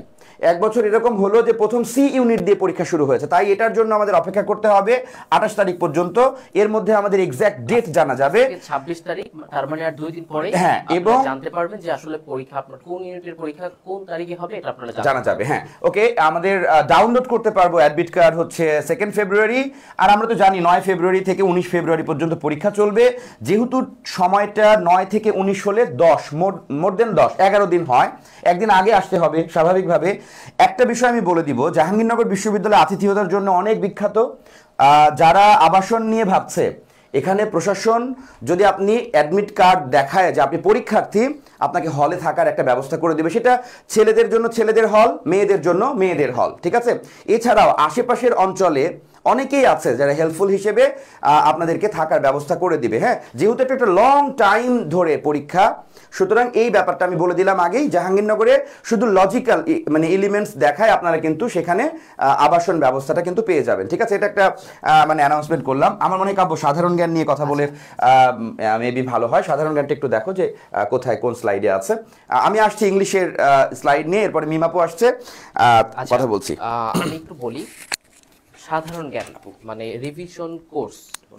1 বছর এরকম হলো যে প্রথম সি ইউনিট দিয়ে পরীক্ষা শুরু হয়েছে। তাই এটার জন্য আমাদের অপেক্ষা করতে হবে 28 তারিখ পর্যন্ত। এর মধ্যে আমাদের এক্স্যাক্ট ডেট জানা যাবে 26 তারিখ, তার মানে আর 2 দিন পরে হ্যাঁ, এবং জানতে পারবেন যে আসলে পরীক্ষা আপনার কোন ইউনিটের পরীক্ষা কোন তারিখে হবে, এটা আপনারা জানা যাবে। হ্যাঁ, ওকে, আমাদের ডাউনলোড করতে পারবো অ্যাডমিট কার্ড হচ্ছে 2 ফেব্রুয়ারি। আর আমরা তো জানি 9 ফেব্রুয়ারি থেকে 19 ফেব্রুয়ারি পর্যন্ত পরীক্ষা চলবে। যেহেতু সময়টা 9 থেকে 19 হলে 10 মোর দেন 10 11 দিন হয়, একদিন আগে আসতে হবে স্বাভাবিকভাবে। একটা বিষয় আমি বলে দিব, জাহাঙ্গীরনগর বিশ্ববিদ্যালয় আতিথেয়তার জন্য অনেক বিখ্যাত। যারা আবাসন নিয়ে ভাবছে, এখানে প্রশাসন যদি আপনি অ্যাডমিট কার্ড দেখায় যে আপনি পরীক্ষার্থী, আপনাকে হলে থাকার একটা ব্যবস্থা করে দেবে। সেটা ছেলেদের জন্য ছেলেদের হল, মেয়েদের জন্য মেয়েদের হল। ঠিক আছে? এছাড়াও আশেপাশের অঞ্চলে অনেকেই আছে যারা হেল্পফুল হিসেবে আপনাদেরকে থাকার ব্যবস্থা করে দিবে। হ্যাঁ, যেহেতু একটা লং টাইম ধরে পরীক্ষা, সুতরাং এই ব্যাপারটা আমি বলে দিলাম আগেই। জাহাঙ্গীরনগরে শুধু লজিক্যাল মানে এলিমেন্টস দেখায় আপনারা কিন্তু সেখানে আবাসন ব্যবস্থাটা কিন্তু পেয়ে যাবেন। ঠিক আছে? এটা একটা মানে অ্যানাউন্সমেন্ট করলাম। আমার মনে হয় কাব্য সাধারণ জ্ঞান নিয়ে কথা বলে মেবি ভালো হয়। সাধারণ জ্ঞানটা একটু দেখো যে কোথায় কোন স্লাইডে আছে। আমি আসছি ইংলিশের স্লাইড নিয়ে, এরপরে মিমাপু আসছে, কথা বলছি। আমি একটু বলি, সাধারণ জ্ঞান মানে রিভিশন কোর্স,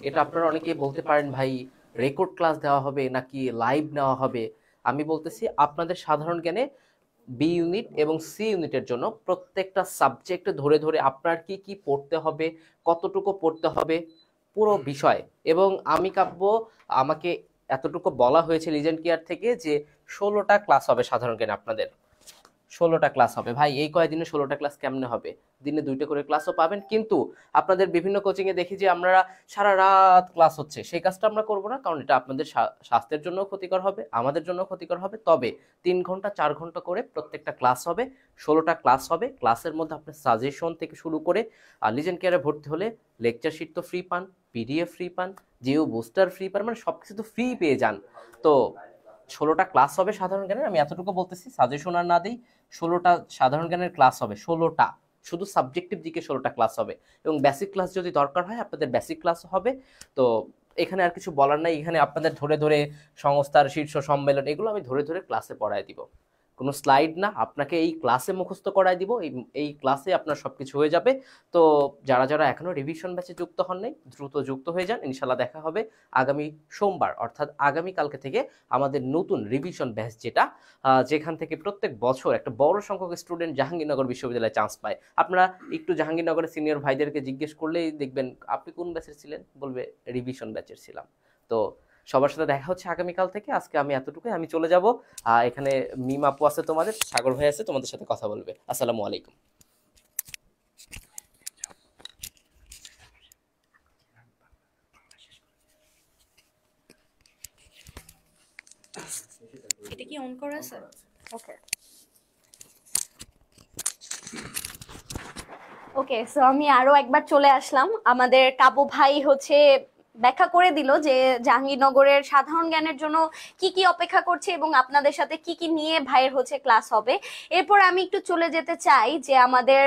এটা আপনারা অনেকে বলতে পারেন ভাই রেকর্ড ক্লাস দেওয়া হবে নাকি লাইভ নেওয়া হবে। আমি বলতেছি আপনাদের সাধারণ জ্ঞানে বি ইউনিট এবং সি ইউনিটের জন্য প্রত্যেকটা সাবজেক্ট ধরে ধরে আপনার কি কি পড়তে হবে, কতটুকু পড়তে হবে, পুরো বিষয়। এবং আমি কাব্য, আমাকে এতটুকু বলা হয়েছে লিজেন্ড কেয়ার থেকে যে 16টা ক্লাস হবে সাধারণ জ্ঞানে আপনাদের। 16টা ক্লাস হবে ভাই, এই কয়দিনে 16টা ক্লাস কেমনে হবে? দিনে 2টা করে ক্লাসও পাবেন, কিন্তু আপনাদের বিভিন্ন কোচিং এ দেখি যে আমরা সারা রাত ক্লাস হচ্ছে, সেই কাজটা আমরা করব না, কারণ এটা আপনাদের স্বাস্থ্যের জন্য ক্ষতিকর হবে, আমাদের জন্য ক্ষতিকর হবে। তবে 3 ঘন্টা 4 ঘন্টা করে প্রত্যেকটা ক্লাস হবে, 16টা ক্লাস হবে। ক্লাসের মধ্যে আপনার সাজেশন থেকে শুরু করে লিজেন্ড কেয়ারে ভর্তি হলে লেকচার শিট তো ফ্রি পান, পিডিএফ ফ্রি পান, জিও বুস্টার ফ্রি পান, মানে সবকিছু তো ফ্রি পেয়ে যান। তো 16টা ক্লাস হবে সাধারণ জ্ঞানের, আমি এতটুকু বলতেছি, সাজেশন আর না দিই। 16টা সাধারণ জ্ঞানের ক্লাস হবে, 16টা, শুধু সাবজেক্টিভ দিকে 16টা ক্লাস হবে। এবং বেসিক ক্লাস যদি দরকার হয় আপনাদের বেসিক ক্লাস হবে। তো এখানে আর কিছু বলার নাই, এখানে আপনাদের ধরে ধরে সংস্থার শীর্ষ সম্মেলন এগুলো আমি ধরে ধরে ক্লাসে পড়ায় দিব, কোনো স্লাইড না, আপনাকে এই ক্লাসে মুখস্থ করায় দিব, এই ক্লাসে আপনার সবকিছু হয়ে যাবে। তো যারা যারা এখনো রিভিশন ব্যাচে যুক্ত হন নাই, দ্রুত যুক্ত হয়ে যান। ইনশাল্লাহ দেখা হবে আগামী সোমবার, অর্থাৎ আগামী কালকে থেকে আমাদের নতুন রিভিশন ব্যাচ, যেখান থেকে প্রত্যেক বছর একটা বড় সংখ্যক স্টুডেন্ট জাহাঙ্গীরনগর বিশ্ববিদ্যালয়ে চান্স পায়। আপনারা একটু জাহাঙ্গীরনগরের সিনিয়র ভাইদেরকে জিজ্ঞেস করলেই দেখবেন আপনি কোন ব্যাচের ছিলেন, বলবে রিভিশন ব্যাচের ছিলাম। তো সবার সাথে দেখা হচ্ছে আগামীকাল থেকে। আজকে আমি এতটুকুই, আমি চলে যাব। এখানে মিম আপু আছে, তোমাদের সাগর ভাই আছে, তোমাদের সাথে কথা বলবে। আসসালামু আলাইকুম। এটা কি অন করা আছে? ওকে ওকে, সো আমি আরো একবার চলে আসলাম। আমাদের কাবু ভাই হচ্ছে ব্যাখ্যা করে দিল যে জাহাঙ্গীরনগরের সাধারণ জ্ঞানের জন্য কি কি অপেক্ষা করছে এবং আপনাদের সাথে কি কি নিয়ে ভাইয়ের হচ্ছে ক্লাস হবে। এরপর আমি একটু চলে যেতে চাই যে আমাদের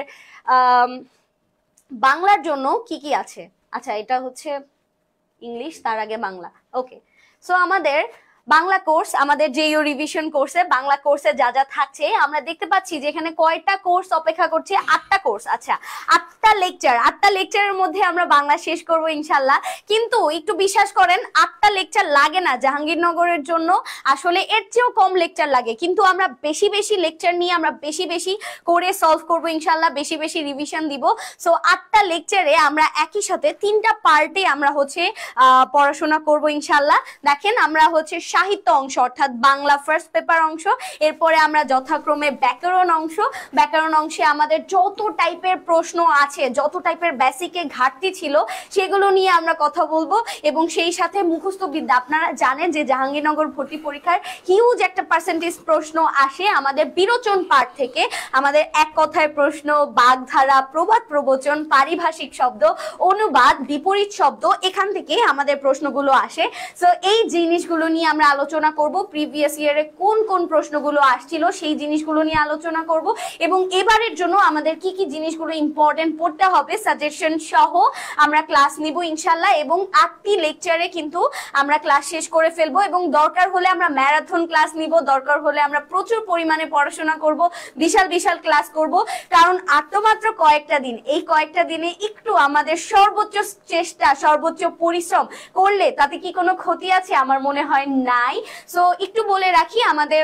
বাংলার জন্য কি কি আছে। আচ্ছা, এটা হচ্ছে ইংলিশ, তার আগে বাংলা। ওকে, সো আমাদের বাংলা কোর্স, আমাদের জেইও রিভিশন কোর্সে বাংলা কোর্সে যা যা থাকছে আমরা দেখতে পাচ্ছি যে এখানে কয়টা কোর্স অপেক্ষা করছে, 8টা কোর্স। আচ্ছা, 8টা লেকচারের মধ্যে আমরা বাংলা শেষ করব ইনশাল্লাহ। কিন্তু একটু বিশ্বাস করেন, 8টা লেকচার লাগে না জাহাঙ্গীরনগরের জন্য, আসলে এর চেয়েও কম লেকচার লাগে। কিন্তু আমরা বেশি বেশি লেকচার নিয়ে আমরা বেশি বেশি করে সলভ করব ইনশাল্লাহ, বেশি বেশি রিভিশন দিব। সো 8টা লেকচারে আমরা একই সাথে 3টা পার্টে আমরা হচ্ছে পড়াশোনা করব ইনশাল্লাহ। দেখেন, আমরা হচ্ছে সাহিত্য অংশ অর্থাৎ বাংলা ফার্স্ট পেপার অংশ, এরপরে আমরা যথাক্রমে ব্যাকরণ অংশ। ব্যাকরণ অংশে আমাদের যত টাইপের প্রশ্ন আছে, যত টাইপের বেসিকে ঘাটতি ছিল, সেগুলো নিয়ে আমরা কথা বলবো। এবং সেই সাথে মুখস্থ বিদ্যা, আপনারা জানেন যে জাহাঙ্গীরনগর ভর্তি পরীক্ষার হিউজ একটা পার্সেন্টেজ প্রশ্ন আসে আমাদের বিরোচন পাঠ থেকে। আমাদের এক কথায় প্রশ্ন, বাগধারা, প্রবাদ প্রবচন, পারিভাষিক শব্দ, অনুবাদ, বিপরীত শব্দ, এখান থেকে আমাদের প্রশ্নগুলো আসে। সো এই জিনিসগুলো নিয়ে আমরা আলোচনা করব। প্রিভিয়াস ইয়ারে কোন কোন প্রশ্নগুলো আসছিল সেই জিনিসগুলো নিয়ে আলোচনা করব, এবং এবারের জন্য আমাদের কি কি জিনিসগুলো ইম্পর্টেন্ট পড়তে হবে সাজেশন সহ আমরা ক্লাস নিব ইনশাল্লাহ। এবং 8টি লেকচারে কিন্তু আমরা ক্লাস শেষ করে ফেলবো, এবং দরকার হলে আমরা ম্যারাথন ক্লাস নিব, দরকার হলে আমরা প্রচুর পরিমাণে পড়াশোনা করব, বিশাল বিশাল ক্লাস করব। কারণ আর তো মাত্র কয়েকটা দিন, এই কয়েকটা দিনে একটু আমাদের সর্বোচ্চ চেষ্টা, সর্বোচ্চ পরিশ্রম করলে তাতে কি কোনো ক্ষতি আছে? আমার মনে হয় নাই। সো একটু বলে রাখি, আমাদের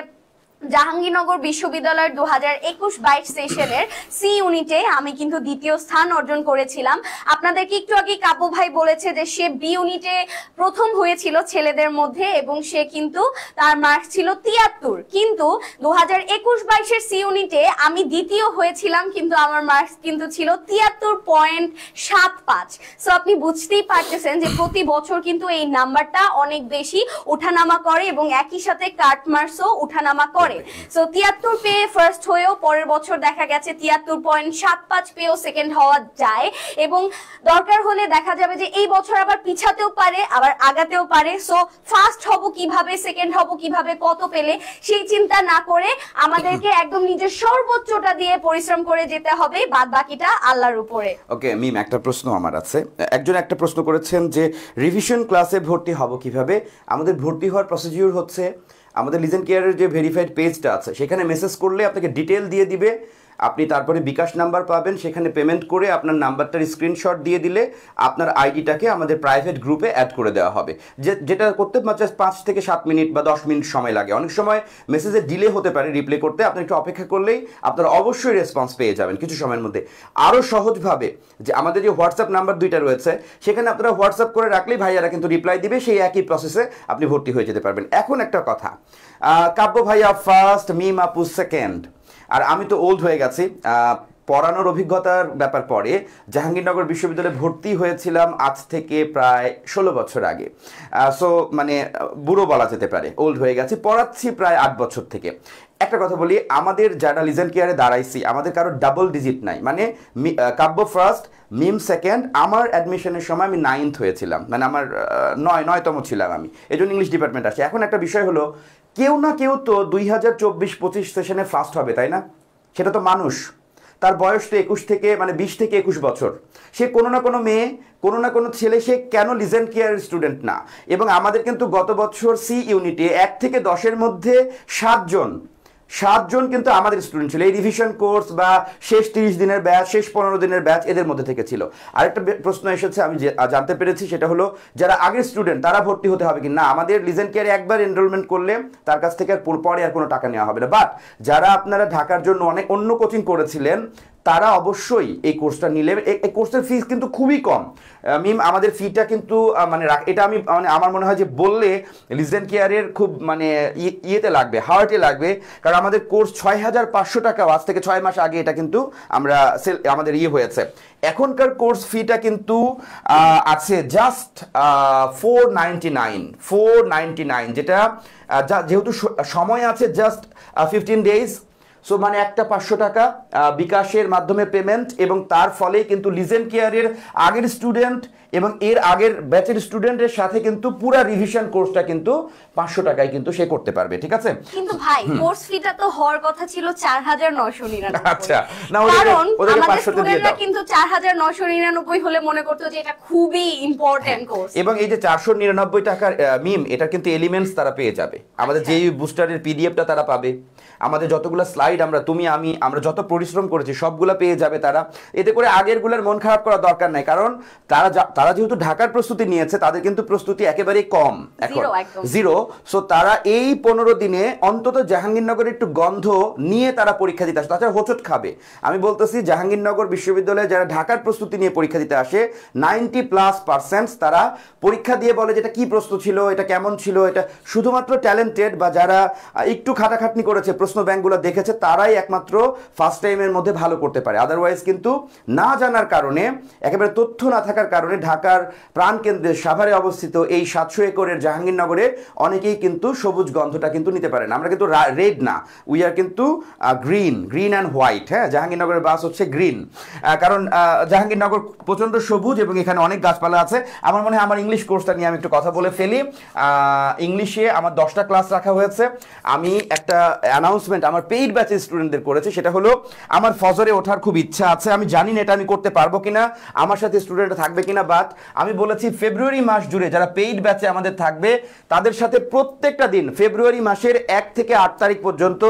জাহাঙ্গীরনগর বিশ্ববিদ্যালয়ের 2021-22 সেশনের সি ইউনিটে আমি কিন্তু দ্বিতীয় স্থান অর্জন করেছিলাম। আপনাদেরকে একটু আগে কাব্য ভাই বলেছে যে সে বি ইউনিটে প্রথম হয়েছিল ছেলেদের মধ্যে, এবং সে কিন্তু তার মার্কস ছিল 73। কিন্তু 2021-22 সি ইউনিটে আমি দ্বিতীয় হয়েছিলাম, কিন্তু আমার মার্কস কিন্তু ছিল 73.75। সো আপনি বুঝতেই পারতেছেন যে প্রতি বছর কিন্তু এই নাম্বারটা অনেক বেশি ওঠানামা করে, এবং একই সাথে কাট মার্কসও ওঠানামা করে। সো 73 পেয়ে ফার্স্ট হয়েও পরের বছর দেখা গেছে 73.75 পেয়েও সেকেন্ড হওয়া যায়, এবং দরকার হলে দেখা যাবে যে এই বছর আবার পিছাতেও পারে, আবার আগাতেও পারে। সো ফার্স্ট হব কিভাবে, সেকেন্ড হব কিভাবে, কত পেলে, সেই চিন্তা না করে আমাদেরকে একদম নিজের সর্বোচ্চটা দিয়ে পরিশ্রম করে যেতে হবে, বাদ বাকিটা আল্লাহর উপরে। ওকে মিম, একটা প্রশ্ন আমার আছে। একজন একটা প্রশ্ন করেছেন যে রিভিশন ক্লাসে ভর্তি হব কিভাবে। আমাদের ভর্তি হওয়ার প্রসিডিউর হচ্ছে, আমাদের লিজেন কেয়ারের যে ভেরিফাইড পেজটা আছে সেখানে মেসেজ করলে আপনাকে ডিটেল দিয়ে দিবে, আপনি তারপরে বিকাশ নাম্বার পাবেন, সেখানে পেমেন্ট করে আপনার নাম্বারটার স্ক্রিনশট দিয়ে দিলে আপনার আইডিটাকে আমাদের প্রাইভেট গ্রুপে অ্যাড করে দেওয়া হবে। যেটা করতে মাত্র 5 থেকে 7 মিনিট বা 10 মিনিট সময় লাগে। অনেক সময় মেসেজে ডিলে হতে পারে রিপ্লে করতে, আপনি একটু অপেক্ষা করলেই আপনারা অবশ্যই রেসপন্স পেয়ে যাবেন কিছু সময়ের মধ্যে। আরও সহজভাবে যে আমাদের যে হোয়াটসঅ্যাপ নাম্বার 2টা রয়েছে, সেখানে আপনারা হোয়াটসঅ্যাপ করে রাখলেই ভাইয়ারা কিন্তু রিপ্লাই দিবে, সেই একই প্রসেসে আপনি ভর্তি হয়ে যেতে পারবেন। এখন একটা কথা, কাব্য ভাইয়া ফার্স্ট, মিম আপু সেকেন্ড, আর আমি তো ওল্ড হয়ে গেছি। পড়ানোর অভিজ্ঞতার ব্যাপার পরে জাহাঙ্গীরনগর বিশ্ববিদ্যালয়ে ভর্তি হয়েছিলাম আজ থেকে প্রায় 16 বছর আগে। সো মানে বুড়ো বলা যেতে পারে, ওল্ড হয়ে গেছি। পড়াচ্ছি প্রায় 8 বছর থেকে। একটা কথা বলি, আমাদের যারা লিজেন কেয়ারে দাঁড়াইছি আমাদের কারো ডাবল ডিজিট নাই, মানে কাব্য ফার্স্ট, মিম সেকেন্ড। আমার অ্যাডমিশনের সময় আমি 9th হয়েছিলাম, মানে আমার 9তম ছিলাম আমি, এই জন্য ইংলিশ ডিপার্টমেন্ট আসে। এখন একটা বিষয় হলো, কেউ না কেউ তো 2024-25 সেশনে ফার্স্ট হবে, তাই না? সেটা তো মানুষ, তার বয়স তো 20 থেকে 21 বছর। সে কোনো না কোনো মেয়ে, কোনো না কোনো ছেলে, সে কেন লিজেন কেয়ার স্টুডেন্ট না? এবং আমাদের কিন্তু গত বছর সি ইউনিটে 1 থেকে 10-এর মধ্যে 7জন কিন্তু আমাদের স্টুডেন্ট ছিল। এই রিভিশন কোর্স বা শেষ 30 দিনের ব্যাচ, শেষ 15 দিনের ব্যাচ, এদের মধ্যে থেকে ছিল। আরেকটা প্রশ্ন এসেছে, আমি জানতে পেরেছি, সেটা হলো যারা আগের স্টুডেন্ট তারা ভর্তি হতে হবে কি না। আমাদের লিজেন কেয়ারে একবার এনরোলমেন্ট করলে তার কাছ থেকে পরে আর কোনো টাকা নেওয়া হবে না। বাট যারা আপনারা ঢাকার জন্য অন্য কোচিং করেছিলেন তারা অবশ্যই এই কোর্সটা নিলে, এই কোর্সের ফিস কিন্তু খুবই কম। মিম, আমাদের ফিটা কিন্তু মানে এটা আমি মানে আমার মনে হয় যে বললে লিজেন কেয়ারের খুব মানে ইয়েতে লাগবে, হার্টে লাগবে। কারণ আমাদের কোর্স 6,500 টাকা, আজ থেকে 6 মাস আগে এটা কিন্তু আমরা আমাদের হয়েছে। এখনকার কোর্স ফিটা কিন্তু আছে জাস্ট 499, যেটা যেহেতু সময় আছে জাস্ট 15 ডেজ। সো মানে একটা 500 টাকা বিকাশের মাধ্যমে পেমেন্ট, এবং তার ফলে কিন্তু লিজেন্ড কেয়ারের আগের স্টুডেন্ট এবং এর আগের ব্যাচের স্টুডেন্টের সাথে কিন্তু পুরো রিভিশন কোর্সটা কিন্তু 500 টাকায় কিন্তু সে করতে পারবে, ঠিক আছে? কিন্তু ভাই কোর্স ফিটা তো হওয়ার কথা ছিল 4999। আচ্ছা, না কারণ ওদেরকে আমাদের 500 তে দিয়ে স্টুডেন্টরা দাও। কিন্তু 4999 হলে মনে করতো যে এটা খুবই ইম্পর্টেন্ট কোর্স। এবং এই যে 499 টাকার মিম, এটা কিন্তু এলিমেন্টস তারা পেয়ে যাবে, আমাদের যেই বুস্টারের পিডিএফটা তারা পাবে, আমাদের যতগুলো স্লাইড আমরা যত পরিশ্রম করেছি সবগুলো পেয়ে যাবে তারা। এতে করে আগেরগুলোর মন খারাপ করার দরকার নাই, কারণ তারা যেহেতু ঢাকার প্রস্তুতি নিয়েছে, তাদের কিন্তু প্রস্তুতি একেবারেই কম, এখন জিরো। সো তারা এই 15 দিনে অন্তত জাহাঙ্গীরনগরের একটু গন্ধ নিয়ে তারা পরীক্ষা দিতে আসে, তাছাড়া হোঁচট খাবে। আমি বলতেছি জাহাঙ্গীরনগর বিশ্ববিদ্যালয়ে যারা ঢাকার প্রস্তুতি নিয়ে পরীক্ষা দিতে আসে 90+% তারা পরীক্ষা দিয়ে বলে যে এটা কি প্রশ্ন ছিল, এটা কেমন ছিল, এটা শুধুমাত্র ট্যালেন্টেড বা যারা একটু খাটাখাটনি করেছে, প্রশ্ন ব্যাংকগুলো দেখেছে, তারাই একমাত্র ফার্স্ট টাইমের মধ্যে ভালো করতে পারে। আদারওয়াইজ কিন্তু না জানার কারণে, একেবারে তথ্য না থাকার কারণে ঢাকার প্রাণকেন্দ্রে সাভারে অবস্থিত এই 700 একরের জাহাঙ্গীরনগরে অনেকেই কিন্তু সবুজ গন্ধটা কিন্তু নিতে পারেন। আমরা কিন্তু রেড না, উই আর কিন্তু গ্রিন অ্যান্ড হোয়াইট। হ্যাঁ, জাহাঙ্গীরনগরের বাস হচ্ছে গ্রিন, কারণ জাহাঙ্গীরনগর প্রচণ্ড সবুজ এবং এখানে অনেক গাছপালা আছে। আমার মনে হয় আমার ইংলিশ কোর্সটা নিয়ে আমি একটু কথা বলে ফেলি। ইংলিশে আমার 10টা ক্লাস রাখা হয়েছে। আমি একটা অ্যানাউন্সমেন্ট আমার পেইড ব্যাচের স্টুডেন্টদের করেছি, সেটা হলো আমার ফজরে ওঠার খুব ইচ্ছা আছে, আমি জানি না এটা আমি করতে পারবো কিনা, আমার সাথে স্টুডেন্টরা থাকবে কিনা, বাট আমি বলেছি ফেব্রুয়ারি মাস জুড়ে যারা পেইড ব্যাচে আমাদের থাকবে তাদের সাথে প্রত্যেকটা দিন ফেব্রুয়ারি মাসের 1 থেকে 8 তারিখ পর্যন্ত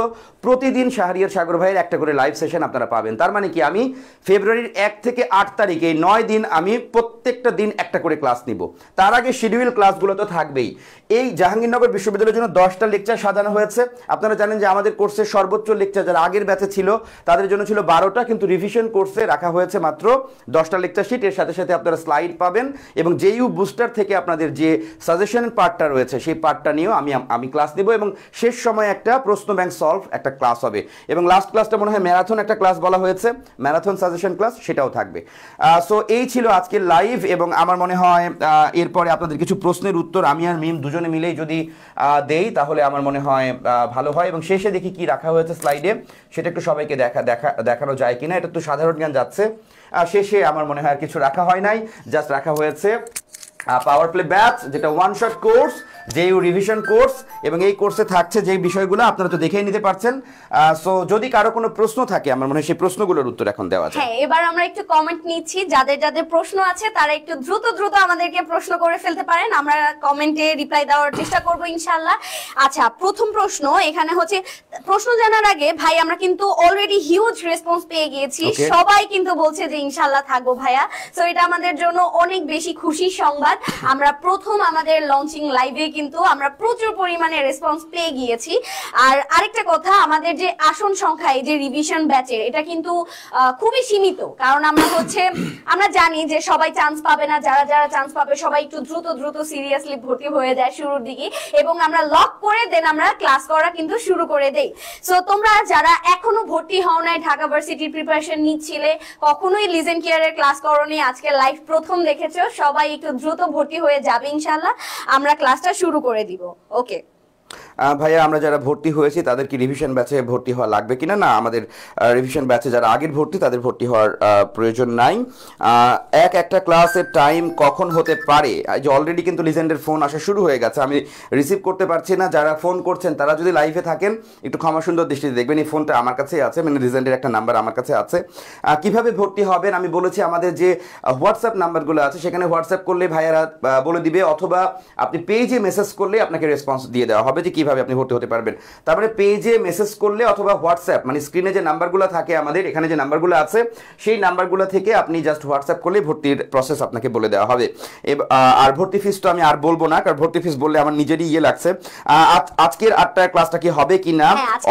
প্রতিদিন শাহরিয়ার সাগর ভাইয়ের একটা করে লাইভ সেশন আপনারা পাবেন। তার মানে কি, আমি ফেব্রুয়ারির 1 থেকে 8 তারিখ এই 9 দিন আমি প্রত্যেকটা দিন একটা করে ক্লাস নিব। তার আগে শিডিউল ক্লাসগুলো তো থাকবেই। এই জাহাঙ্গীরনগর বিশ্ববিদ্যালয়ের জন্য 10টা লেকচার সাজানো হয়েছে। আপনারা জানেন যে আমাদের কোর্সের সর্বোচ্চ লেকচার যারা আগের ব্যাচে ছিল তাদের জন্য ছিল 12টা, কিন্তু রিভিশন কোর্সে রাখা হয়েছে মাত্র 10টা লেকচার শিট। এর সাথে সাথে আপনারা স্লাইড পাবেন এবং জেইউ বুস্টার থেকে আপনাদের যে সাজেশনের পার্টটা রয়েছে সেই পার্টটা নিয়েও আমি ক্লাস নেব, এবং শেষ সময় একটা প্রশ্ন ব্যাংক সলভ একটা ক্লাস হবে, এবং লাস্ট ক্লাসটা মনে হয় ম্যারাথন একটা ক্লাস বলা হয়েছে, ম্যারাথন সাজেশন ক্লাস, সেটাও থাকবে। সো এই ছিল আজকের লাইভ, এবং আমার মনে হয় এরপরে আপনাদের কিছু প্রশ্নের উত্তর আমি আর মিম দুজনে মিলেই যদি দেই তাহলে আমার মনে হয় ভালো হয়, এবং শেষে দেখি কি রাখা হয়েছে স্লাইডে সেটা একটু সবাইকে দেখানো যায় কিনা। এটা তো সাধারণ জ্ঞান যাচ্ছে, শেষে আমার মনে হয় আর কিছু রাখা হয় নাই, জাস্ট রাখা হয়েছে পাওয়ার প্লে ব্যাচ, যেটা one shot course, JU revision course, এবং এই কোর্সে থাকছে যে বিষয়গুলো আপনারা তো দেখেই নিতে পারছেন। সো যদি কারো কোনো প্রশ্ন থাকে আমার মনে হয় সেই প্রশ্নগুলোর উত্তর এখন দেওয়া যায়। হ্যাঁ, এবার আমরা একটু কমেন্ট নিচ্ছি, যাদের যাদের প্রশ্ন আছে তারা একটু দ্রুত আমাদেরকে প্রশ্ন করে ফেলতে পারেন, আমরা কমেন্টে রিপ্লাই দেওয়ার চেষ্টা করব ইনশাআল্লাহ। আচ্ছা, প্রথম প্রশ্ন এখানে হচ্ছে, প্রশ্ন জানার আগে ভাই আমরা কিন্তু অলরেডি হিউজ রেসপন্স পেয়ে গিয়েছি, সবাই কিন্তু বলছে যে ইনশাআল্লাহ থাকবো ভাইয়া। সো এটা আমাদের জন্য অনেক বেশি খুশির সংবাদ। আমরা প্রথম আমাদের লঞ্চিং লাইভে কিন্তু আমরা প্রচুর পরিমাণে রেসপন্স পেয়ে গিয়েছি। আর আরেকটা কথা, আমাদের যে আসন সংখ্যা এই যে রিভিশন ব্যাচের, এটা কিন্তু খুবই সীমিত, কারণ আমরা জানি যে সবাই চান্স পাবে না, যারা চান্স পাবে সবাই একটু দ্রুত সিরিয়াসলি ভর্তি হয়ে যায় শুরুর দিকে, এবং আমরা লক করে দেন আমরা ক্লাস করা কিন্তু শুরু করে দেই। সো তোমরা যারা এখনো ভর্তি হও নাই, ঢাকা ভার্সিটির প্রিপারেশন নিচ্ছিলে, কখনোই লিজেন্ড কেয়ারের ক্লাস করোনি, আজকে লাইভ প্রথম দেখেছো, সবাই একটু দ্রুত ভর্তি হয়ে যাবে ইনশাআল্লাহ, আমরা ক্লাসটা শুরু করে দিব। ওকে ভাইয়া, আমরা যারা ভর্তি হয়েছি তাদের কি রিভিশন ব্যাচে ভর্তি হওয়া লাগবে কিনা? না, আমাদের রিভিশন ব্যাচে যারা আগের ভর্তি তাদের ভর্তি হওয়ার প্রয়োজন নাই। একটা ক্লাসের টাইম কখন হতে পারে, যে অলরেডি কিন্তু লিজেন্ডের ফোন আসা শুরু হয়ে গেছে, আমি রিসিভ করতে পারছি না। যারা ফোন করছেন তারা যদি লাইভে থাকেন একটু ক্ষমা সুন্দর দৃষ্টিতে দেখবেন, এই ফোনটা আমার কাছেই আছে, মানে লিজেন্ডের একটা নাম্বার আমার কাছে আছে। কিভাবে ভর্তি হবেন আমি বলেছি, আমাদের যে হোয়াটসঅ্যাপ নাম্বারগুলো আছে সেখানে হোয়াটসঅ্যাপ করলে ভাইয়ারা বলে দিবে, অথবা আপনি পেজে মেসেজ করলে আপনাকে রেসপন্স দিয়ে দেওয়া হবে যে কিভাবে আপনি ভর্তি হতে পারবেন। তারপরে পেজে মেসেজ করলে অথবা হোয়াটসঅ্যাপ, মানে স্ক্রিনে যে নাম্বারগুলো থাকে আমাদের এখানে যে নাম্বারগুলো আছে সেই নাম্বারগুলো থেকে আপনি জাস্ট হোয়াটসঅ্যাপ করলে ভর্তির প্রসেস আপনাকে বলে দেওয়া হবে। আর ভর্তি ফিস তো আমি আর বলবো না, কারণ ভর্তি ফিস বললে আমার নিজেরই ইয়ে লাগছে। আজকের 8টায় ক্লাসটা কি হবে কিনা?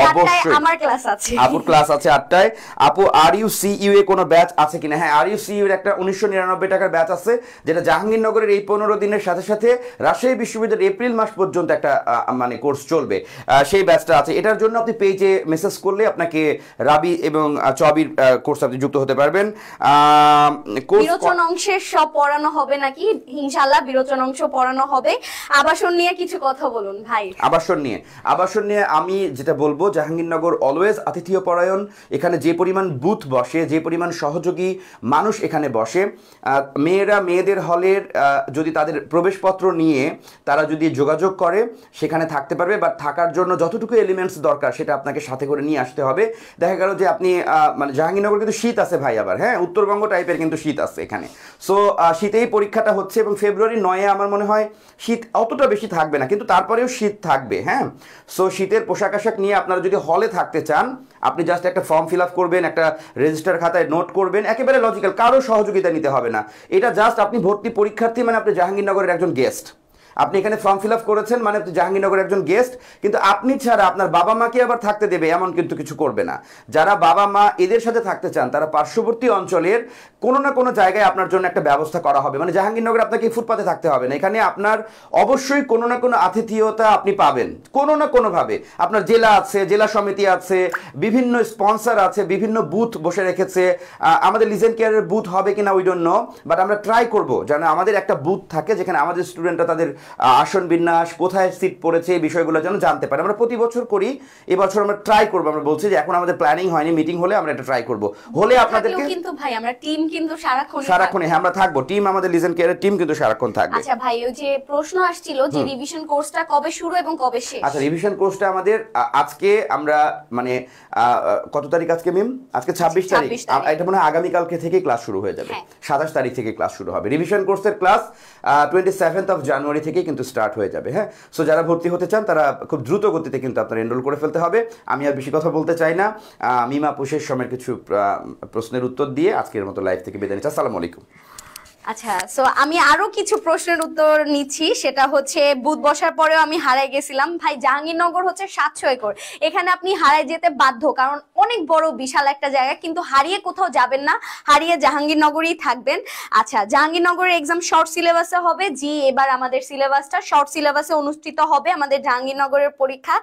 অবশ্যই আমার ক্লাস আছে, আপুর ক্লাস আছে 8টায়। আপু, are you C U A কোনো ব্যাচ আছে কিনা? হ্যাঁ, আর ইউ সি ইউ এর একটা 1999 টাকার ব্যাচ আছে, যেটা জাহাঙ্গীরনগরের এই 15 দিনের সাথে সাথে রাজশাহী বিশ্ববিদ্যালয়ের এপ্রিল মাস পর্যন্ত একটা মানে কোর্স চলবে, সেই ব্যাচটা আছে। এটার জন্য আপনি পেজে মেসেজ করলে আপনাকে রাবি এবং চবির কোর্স আপনি যুক্ত হতে পারবেন। বিরোচন অংশের সব পড়ানো হবে নাকি? ইনশাআল্লাহ বিরোচন অংশ পড়ানো হবে। আবাসন নিয়ে কিছু কথা বলুন ভাই। আবাসন নিয়ে আমি যেটা বলবো, জাহাঙ্গীরনগর অলওয়েজ আতিথেয় পরায়ণ। এখানে যে পরিমাণ বুথ বসে, যে পরিমাণ সহযোগী মানুষ এখানে বসে, মেয়েরা মেয়েদের হলের যদি তাদের প্রবেশপত্র নিয়ে তারা যদি যোগাযোগ করে সেখানে থাকতে পারবে, বা থাকার জন্য যতটুকু এলিমেন্টস দরকার সেটা আপনাকে সাথে করে নিয়ে আসতে হবে। দেখা গেল যে আপনি মানে জাহাঙ্গীরনগর কিন্তু শীত আছে ভাই, আবার হ্যাঁ উত্তরবঙ্গ টাইপের কিন্তু শীত আছে এখানে। সো শীতেই পরীক্ষাটা হচ্ছে, এবং ফেব্রুয়ারি 9-এ আমার মনে হয় শীত অতটা বেশি থাকবে না, কিন্তু তারপরেও শীত থাকবে। হ্যাঁ, সো শীতের পোশাক আশাক নিয়ে আপনারা যদি হলে থাকতে চান, আপনি জাস্ট একটা ফর্ম ফিল আপ করবেন, একটা রেজিস্টার খাতায় নোট করবেন, একেবারে লজিক্যাল, কারো সহযোগিতা নিতে হবে না। এটা জাস্ট আপনি ভর্তি পরীক্ষার্থী, মানে আপনি জাহাঙ্গীরনগরের একজন গেস্ট। আপনি এখানে ফর্ম ফিল আপ করেছেন মানে আপনি জাহাঙ্গীরনগরের একজন গেস্ট, কিন্তু আপনি ছাড়া আপনার বাবা মাকে আবার থাকতে দেবে এমন কিন্তু কিছু করবে না। যারা বাবা মা এদের সাথে থাকতে চান তারা পার্শ্ববর্তী অঞ্চলের কোনো না কোনো জায়গায় আপনার জন্য একটা ব্যবস্থা করা হবে। মানে জাহাঙ্গীরনগরে আপনাকে ফুটপাতে থাকতে হবে না, এখানে আপনার অবশ্যই কোনো না কোনো আতিথেয়তা আপনি পাবেন কোনো না কোনোভাবে। আপনার জেলা আছে, জেলা সমিতি আছে, বিভিন্ন স্পন্সর আছে, বিভিন্ন বুথ বসে রেখেছে। আমাদের লিজেন কেয়ারের বুথ হবে কিনা উই ডোন্ট নো, বাট আমরা ট্রাই করবো যেন আমাদের একটা বুথ থাকে যেখানে আমাদের স্টুডেন্টরা তাদের আসন বিন্যাস, কোথায় সিট পড়েছে, এই বিষয়গুলো যেন জানতে পারে। আমরা প্রতি বছর করি, এবছর আমরা ট্রাই করবো। আমরা বলছি যে এখন আমাদের প্ল্যানিং হয়নি, মিটিং হলে আমরা এটা ট্রাই করবো। হলে আপনাদেরকে কিন্তু ভাই আমরা টিম কিন্তু সারাক্ষণ হ্যাঁ আমরা থাকবো, টিম আমাদের লিজেন কেয়ারের টিম কিন্তু সারাক্ষণ থাকবে। আচ্ছা ভাই, ওই যে প্রশ্ন আসছিল যে রিভিশন কোর্সটা কবে শুরু এবং কবে শেষ? আচ্ছা, রিভিশন কোর্সটা আমাদের আজকে আমরা মানে কত তারিখ আজকে মিম? আজকে 26 তারিখ। এটা মনে হয় আগামীকালকে থেকে ক্লাস শুরু হয়ে যাবে। 27 তারিখ থেকে ক্লাস শুরু হবে। রিভিশন কোর্সের ক্লাস 27th of January থেকে কিন্তু স্টার্ট হয়ে যাবে। হ্যাঁ, সো যারা ভর্তি হতে চান তারা খুব দ্রুত গতিতে কিন্তু আপনারা এনরোল করে ফেলতে হবে। আমি আর বেশি কথা বলতে চাই না, মিমা পুষের সময়ের কিছু প্রশ্নের উত্তর দিয়ে আজকের মতো লাইভ থেকে বিদায় নিচ্ছি। আসসালামু আলাইকুম। আচ্ছা, সো আমি আরো কিছু প্রশ্নের উত্তর নিচ্ছি। সেটা হচ্ছে বুথ বসার পরেও আমি হারাই গেছিলাম ভাই। জাহাঙ্গীরনগর হচ্ছে 700 একর, এখানে আপনি হারাই যেতে বাধ্য, কারণ অনেক বড় বিশাল একটা জায়গা, কিন্তু হারিয়ে কোথাও যাবেন না, হারিয়ে জাহাঙ্গীরনগরেই থাকবেন। আচ্ছা, জাহাঙ্গীরনগরের এক্সাম শর্ট সিলেবাসে হবে। জি, এবার আমাদের সিলেবাসটা শর্ট সিলেবাসে অনুষ্ঠিত হবে। আমাদের জাহাঙ্গীরনগরের পরীক্ষা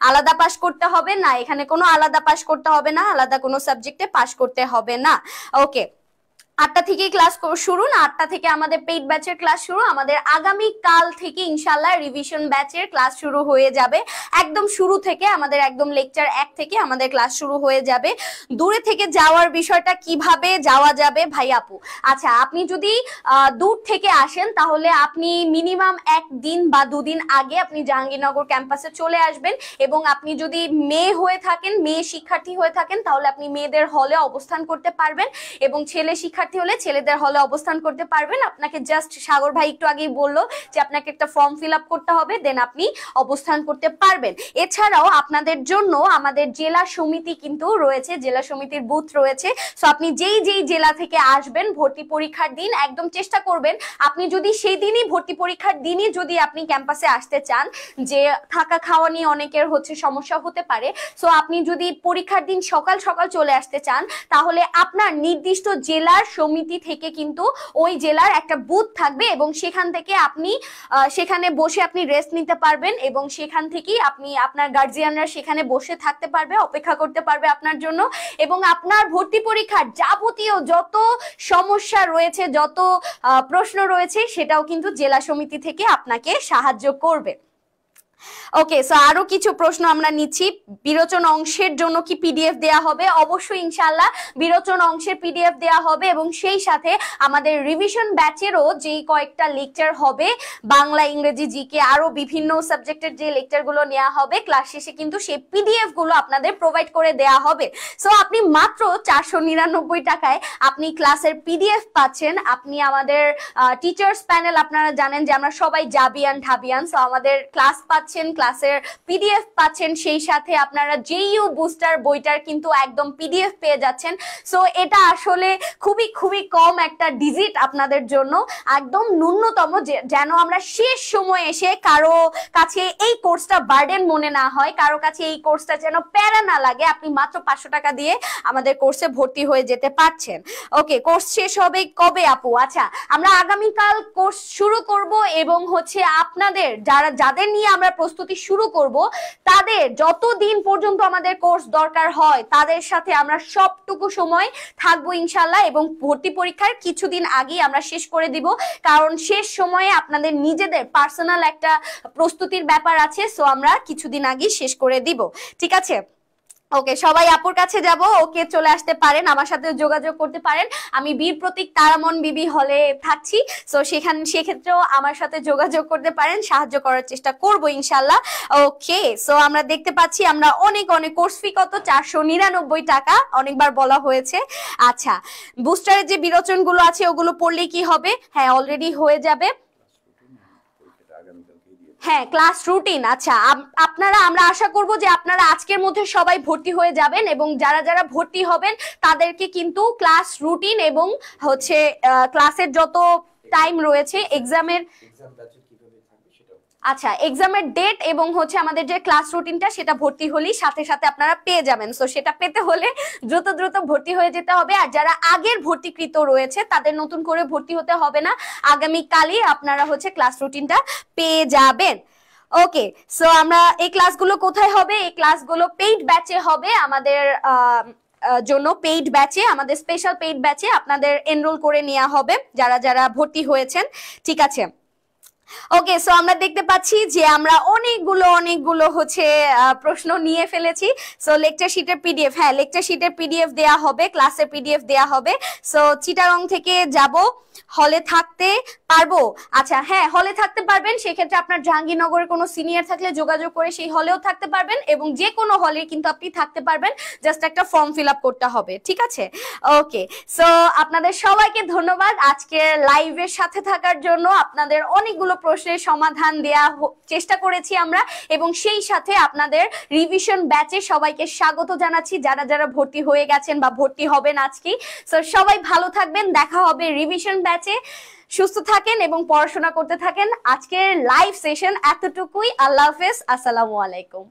আলাদা পাস করতে হবে না, এখানে কোনো আলাদা পাস করতে হবে না, আলাদা কোনো সাবজেক্টে পাস করতে হবে না। ওকে, 8টা থেকে ক্লাস শুরু না, 8টা থেকে আমাদের পেইড ব্যাচের ক্লাস শুরু। আমাদের আগামী কাল থেকে ইনশাআল্লাহ রিভিশন ব্যাচের ক্লাস শুরু হয়ে যাবে। একদম শুরু থেকে আমাদের একদম লেকচার 1 থেকে আমাদের ক্লাস শুরু হয়ে যাবে। দূরে থেকে যাওয়ার বিষয়টা কিভাবে যাওয়া যাবে ভাই আপু? আচ্ছা, আপনি যদি দূর থেকে আসেন তাহলে আপনি মিনিমাম 1 দিন বা 2 দিন আগে আপনি জাহাঙ্গীরনগর ক্যাম্পাসে চলে আসবেন, এবং আপনি যদি মেয়ে হয়ে থাকেন, মেয়ে শিক্ষার্থী হয়ে থাকেন, তাহলে আপনি মেয়েদের হলে অবস্থান করতে পারবেন, এবং ছেলে শিক্ষার্থী হলে ছেলেদের হলে অবস্থান করতে পারবেন। আপনাকে জাস্ট সাগর ভাই একটু আগেই বললো যে আপনাকে একটা ফর্ম ফিল আপ করতে হবে, দেন আপনি অবস্থান করতে পারবেন। এছাড়াও আপনাদের জন্য আমাদের জেলা সমিতি কিন্তু রয়েছে, জেলা সমিতির বুথ রয়েছে। সো আপনি যেই যেই জেলা থেকে আসবেন ভর্তি পরীক্ষার দিন একদম চেষ্টা করবেন, আপনি যদি সেই দিনই ভর্তি পরীক্ষার দিনই যদি আপনি ক্যাম্পাসে আসতে চান, যে থাকা খাওয়া নিয়ে অনেকের হচ্ছে সমস্যা হতে পারে, সো আপনি যদি পরীক্ষার দিন সকাল সকাল চলে আসতে চান তাহলে আপনার নির্দিষ্ট জেলার সমিতি থেকে কিন্তু ওই জেলার একটা বুথ থাকবে, এবং সেখান থেকে আপনি সেখানে বসে আপনি রেস্ট নিতে পারবেন, এবং সেখান থেকেই আপনি আপনার গার্জিয়ানরা সেখানে বসে থাকতে পারবে, অপেক্ষা করতে পারবে আপনার জন্য, এবং আপনার ভর্তি পরীক্ষার যাবতীয় যত সমস্যা রয়েছে, যত প্রশ্ন রয়েছে সেটাও কিন্তু জেলা সমিতি থেকে আপনাকে সাহায্য করবে। ওকে, সো আরো কিছু প্রশ্ন আমরা নিচ্ছি। বিরোচন অংশের জন্য কি পিডিএফ দেয়া হবে? অবশ্যই ইনশাআল্লাহ বিরোচন অংশের পিডিএফ দেয়া হবে, এবং সেই সাথে আমাদের রিভিশন ব্যাচেরও যে কয়েকটা লেকচার হবে, বাংলা, ইংরেজি, জিকে, আরো বিভিন্ন সাবজেক্টের যে লেকচার গুলো নেওয়া হবে, ক্লাস শেষে কিন্তু সেই পিডিএফ গুলো আপনাদের প্রোভাইড করে দেয়া হবে। সো আপনি মাত্র 499 টাকায় আপনি ক্লাসের পিডিএফ পাচ্ছেন। আপনি আমাদের টিচার্স প্যানেল, আপনারা জানেন যে আমরা সবাই জাবিয়ান ঢাবিয়ান, সো আমাদের ক্লাস পাচ্ছেন, ক্লাসের পিডিএফ পাচ্ছেন, সেই সাথে আপনারা জেইউ বুস্টার বইটার কিন্তু একদম পিডিএফ পেয়ে যাচ্ছেন। সো এটা আসলে খুবই খুবই কম একটা ডিজিট আপনাদের জন্য, একদম ন্যূনতম, যেন আমরা শেষ সময় এসে কারো কাছে এই কোর্সটা বার্ডেন মনে না হয়, কারো কাছে এই কোর্সটা যেন প্যারা না লাগে। আপনি মাত্র 500 টাকা দিয়ে আমাদের কোর্সে ভর্তি হয়ে যেতে পারছেন। ওকে, কোর্স শেষ হবে কবে আপু? আচ্ছা, আমরা আগামীকাল কোর্স শুরু করব, এবং হচ্ছে আপনাদের যাদের নিয়ে আমরা প্রস্তুতি শুরু করব, তাদের যতদিন পর্যন্ত আমাদের কোর্স দরকার হয় তাদের সাথে আমরা সবটুকু সময় থাকবো ইনশাল্লাহ, এবং ভর্তি পরীক্ষার কিছুদিন আগেই আমরা শেষ করে দিব, কারণ শেষ সময়ে আপনাদের নিজেদের পার্সোনাল একটা প্রস্তুতির ব্যাপার আছে। সো আমরা কিছুদিন আগেই শেষ করে দিব, ঠিক আছে? ওকে, সবাই আপুর কাছে যাব, ওকে চলে আসতে পারেন, আমার সাথে যোগাযোগ করতে পারেন। আমি বীর প্রতীক তারামন বিবি হলে থাকছি, সো সেক্ষেত্রেও আমার সাথে যোগাযোগ করতে পারেন, সাহায্য করার চেষ্টা করব ইনশাল্লাহ। ওকে, সো আমরা দেখতে পাচ্ছি আমরা অনেক কোর্স ফি কত, 499 টাকা, অনেকবার বলা হয়েছে। আচ্ছা, বুস্টারের যে বিরোচনগুলো আছে ওগুলো পড়লেই কি হবে? হ্যাঁ, অলরেডি হয়ে যাবে। হ্যাঁ, ক্লাস রুটিন। আচ্ছা, আমরা আশা করব যে আপনারা আজকের মধ্যে সবাই ভর্তি হয়ে যাবেন, এবং যারা যারা ভর্তি হবেন তাদেরকে কিন্তু ক্লাস রুটিন এবং হচ্ছে ক্লাসের যত টাইম রয়েছে এক্সামের, আচ্ছা এক্সামের ডেট এবং হচ্ছে আমাদের যে ক্লাস রুটিনটা সেটা ভর্তি হলেই সাথে সাথে আপনারা পেয়ে যাবেন। সো সেটা পেতে হলে দ্রুত ভর্তি হয়ে যেতে হবে। আর যারা আগের ভর্তিকৃত রয়েছে তাদের নতুন করে ভর্তি হতে হবে না, আগামীকালই আপনারা হচ্ছে ক্লাস রুটিনটা পেয়ে যাবেন। ওকে, সো আমরা এই ক্লাসগুলো কোথায় হবে? এই ক্লাসগুলো পেইড ব্যাচে হবে, আমাদের জন্য পেইড ব্যাচে, আমাদের স্পেশাল পেইড ব্যাচে আপনাদের এনরোল করে নেওয়া হবে যারা যারা ভর্তি হয়েছেন, ঠিক আছে? ওকে, সো আমরা দেখতে পাচ্ছি যে আমরা অনেকগুলো হচ্ছে প্রশ্ন নিয়ে ফেলেছি। সো লেকচার শিটের পিডিএফ, হ্যাঁ লেকচার শিটের পিডিএফ দেয়া হবে, ক্লাসের পিডিএফ দেয়া হবে। সো চিটাগং থেকে যাব, হলে থাকতে পারবো? আচ্ছা হ্যাঁ, হলে থাকতে পারবেন। সেক্ষেত্রে আপনার জাহাঙ্গীরনগরের কোনো সিনিয়র থাকলে যোগাযোগ করে সেই হলেও থাকতে পারবেন, এবং যে কোনো হলে কিন্তু আপনি থাকতে পারবেন, জাস্ট একটা ফর্ম ফিল আপ করতে হবে, ঠিক আছে? ওকে, সো আপনাদের সবাইকে ধন্যবাদ আজকের লাইভের সাথে থাকার জন্য। আপনাদের অনেকগুলো প্রশ্নের সমাধান দেয়া চেষ্টা করেছি আমরা, এবং সেই সাথে আপনাদের রিভিশন ব্যাচে সবাইকে স্বাগত জানাচ্ছি যারা যারা ভর্তি হয়ে গেছেন বা ভর্তি হবেন আজকেই। সো সবাই ভালো থাকবেন, দেখা হবে রিভিশন ব্যাচে। সুস্থ থাকেন এবং পড়াশোনা করতে থাকেন। আজকের লাইভ সেশন এতটুকুই। আল্লাহ হাফেজ, আসসালামু আলাইকুম।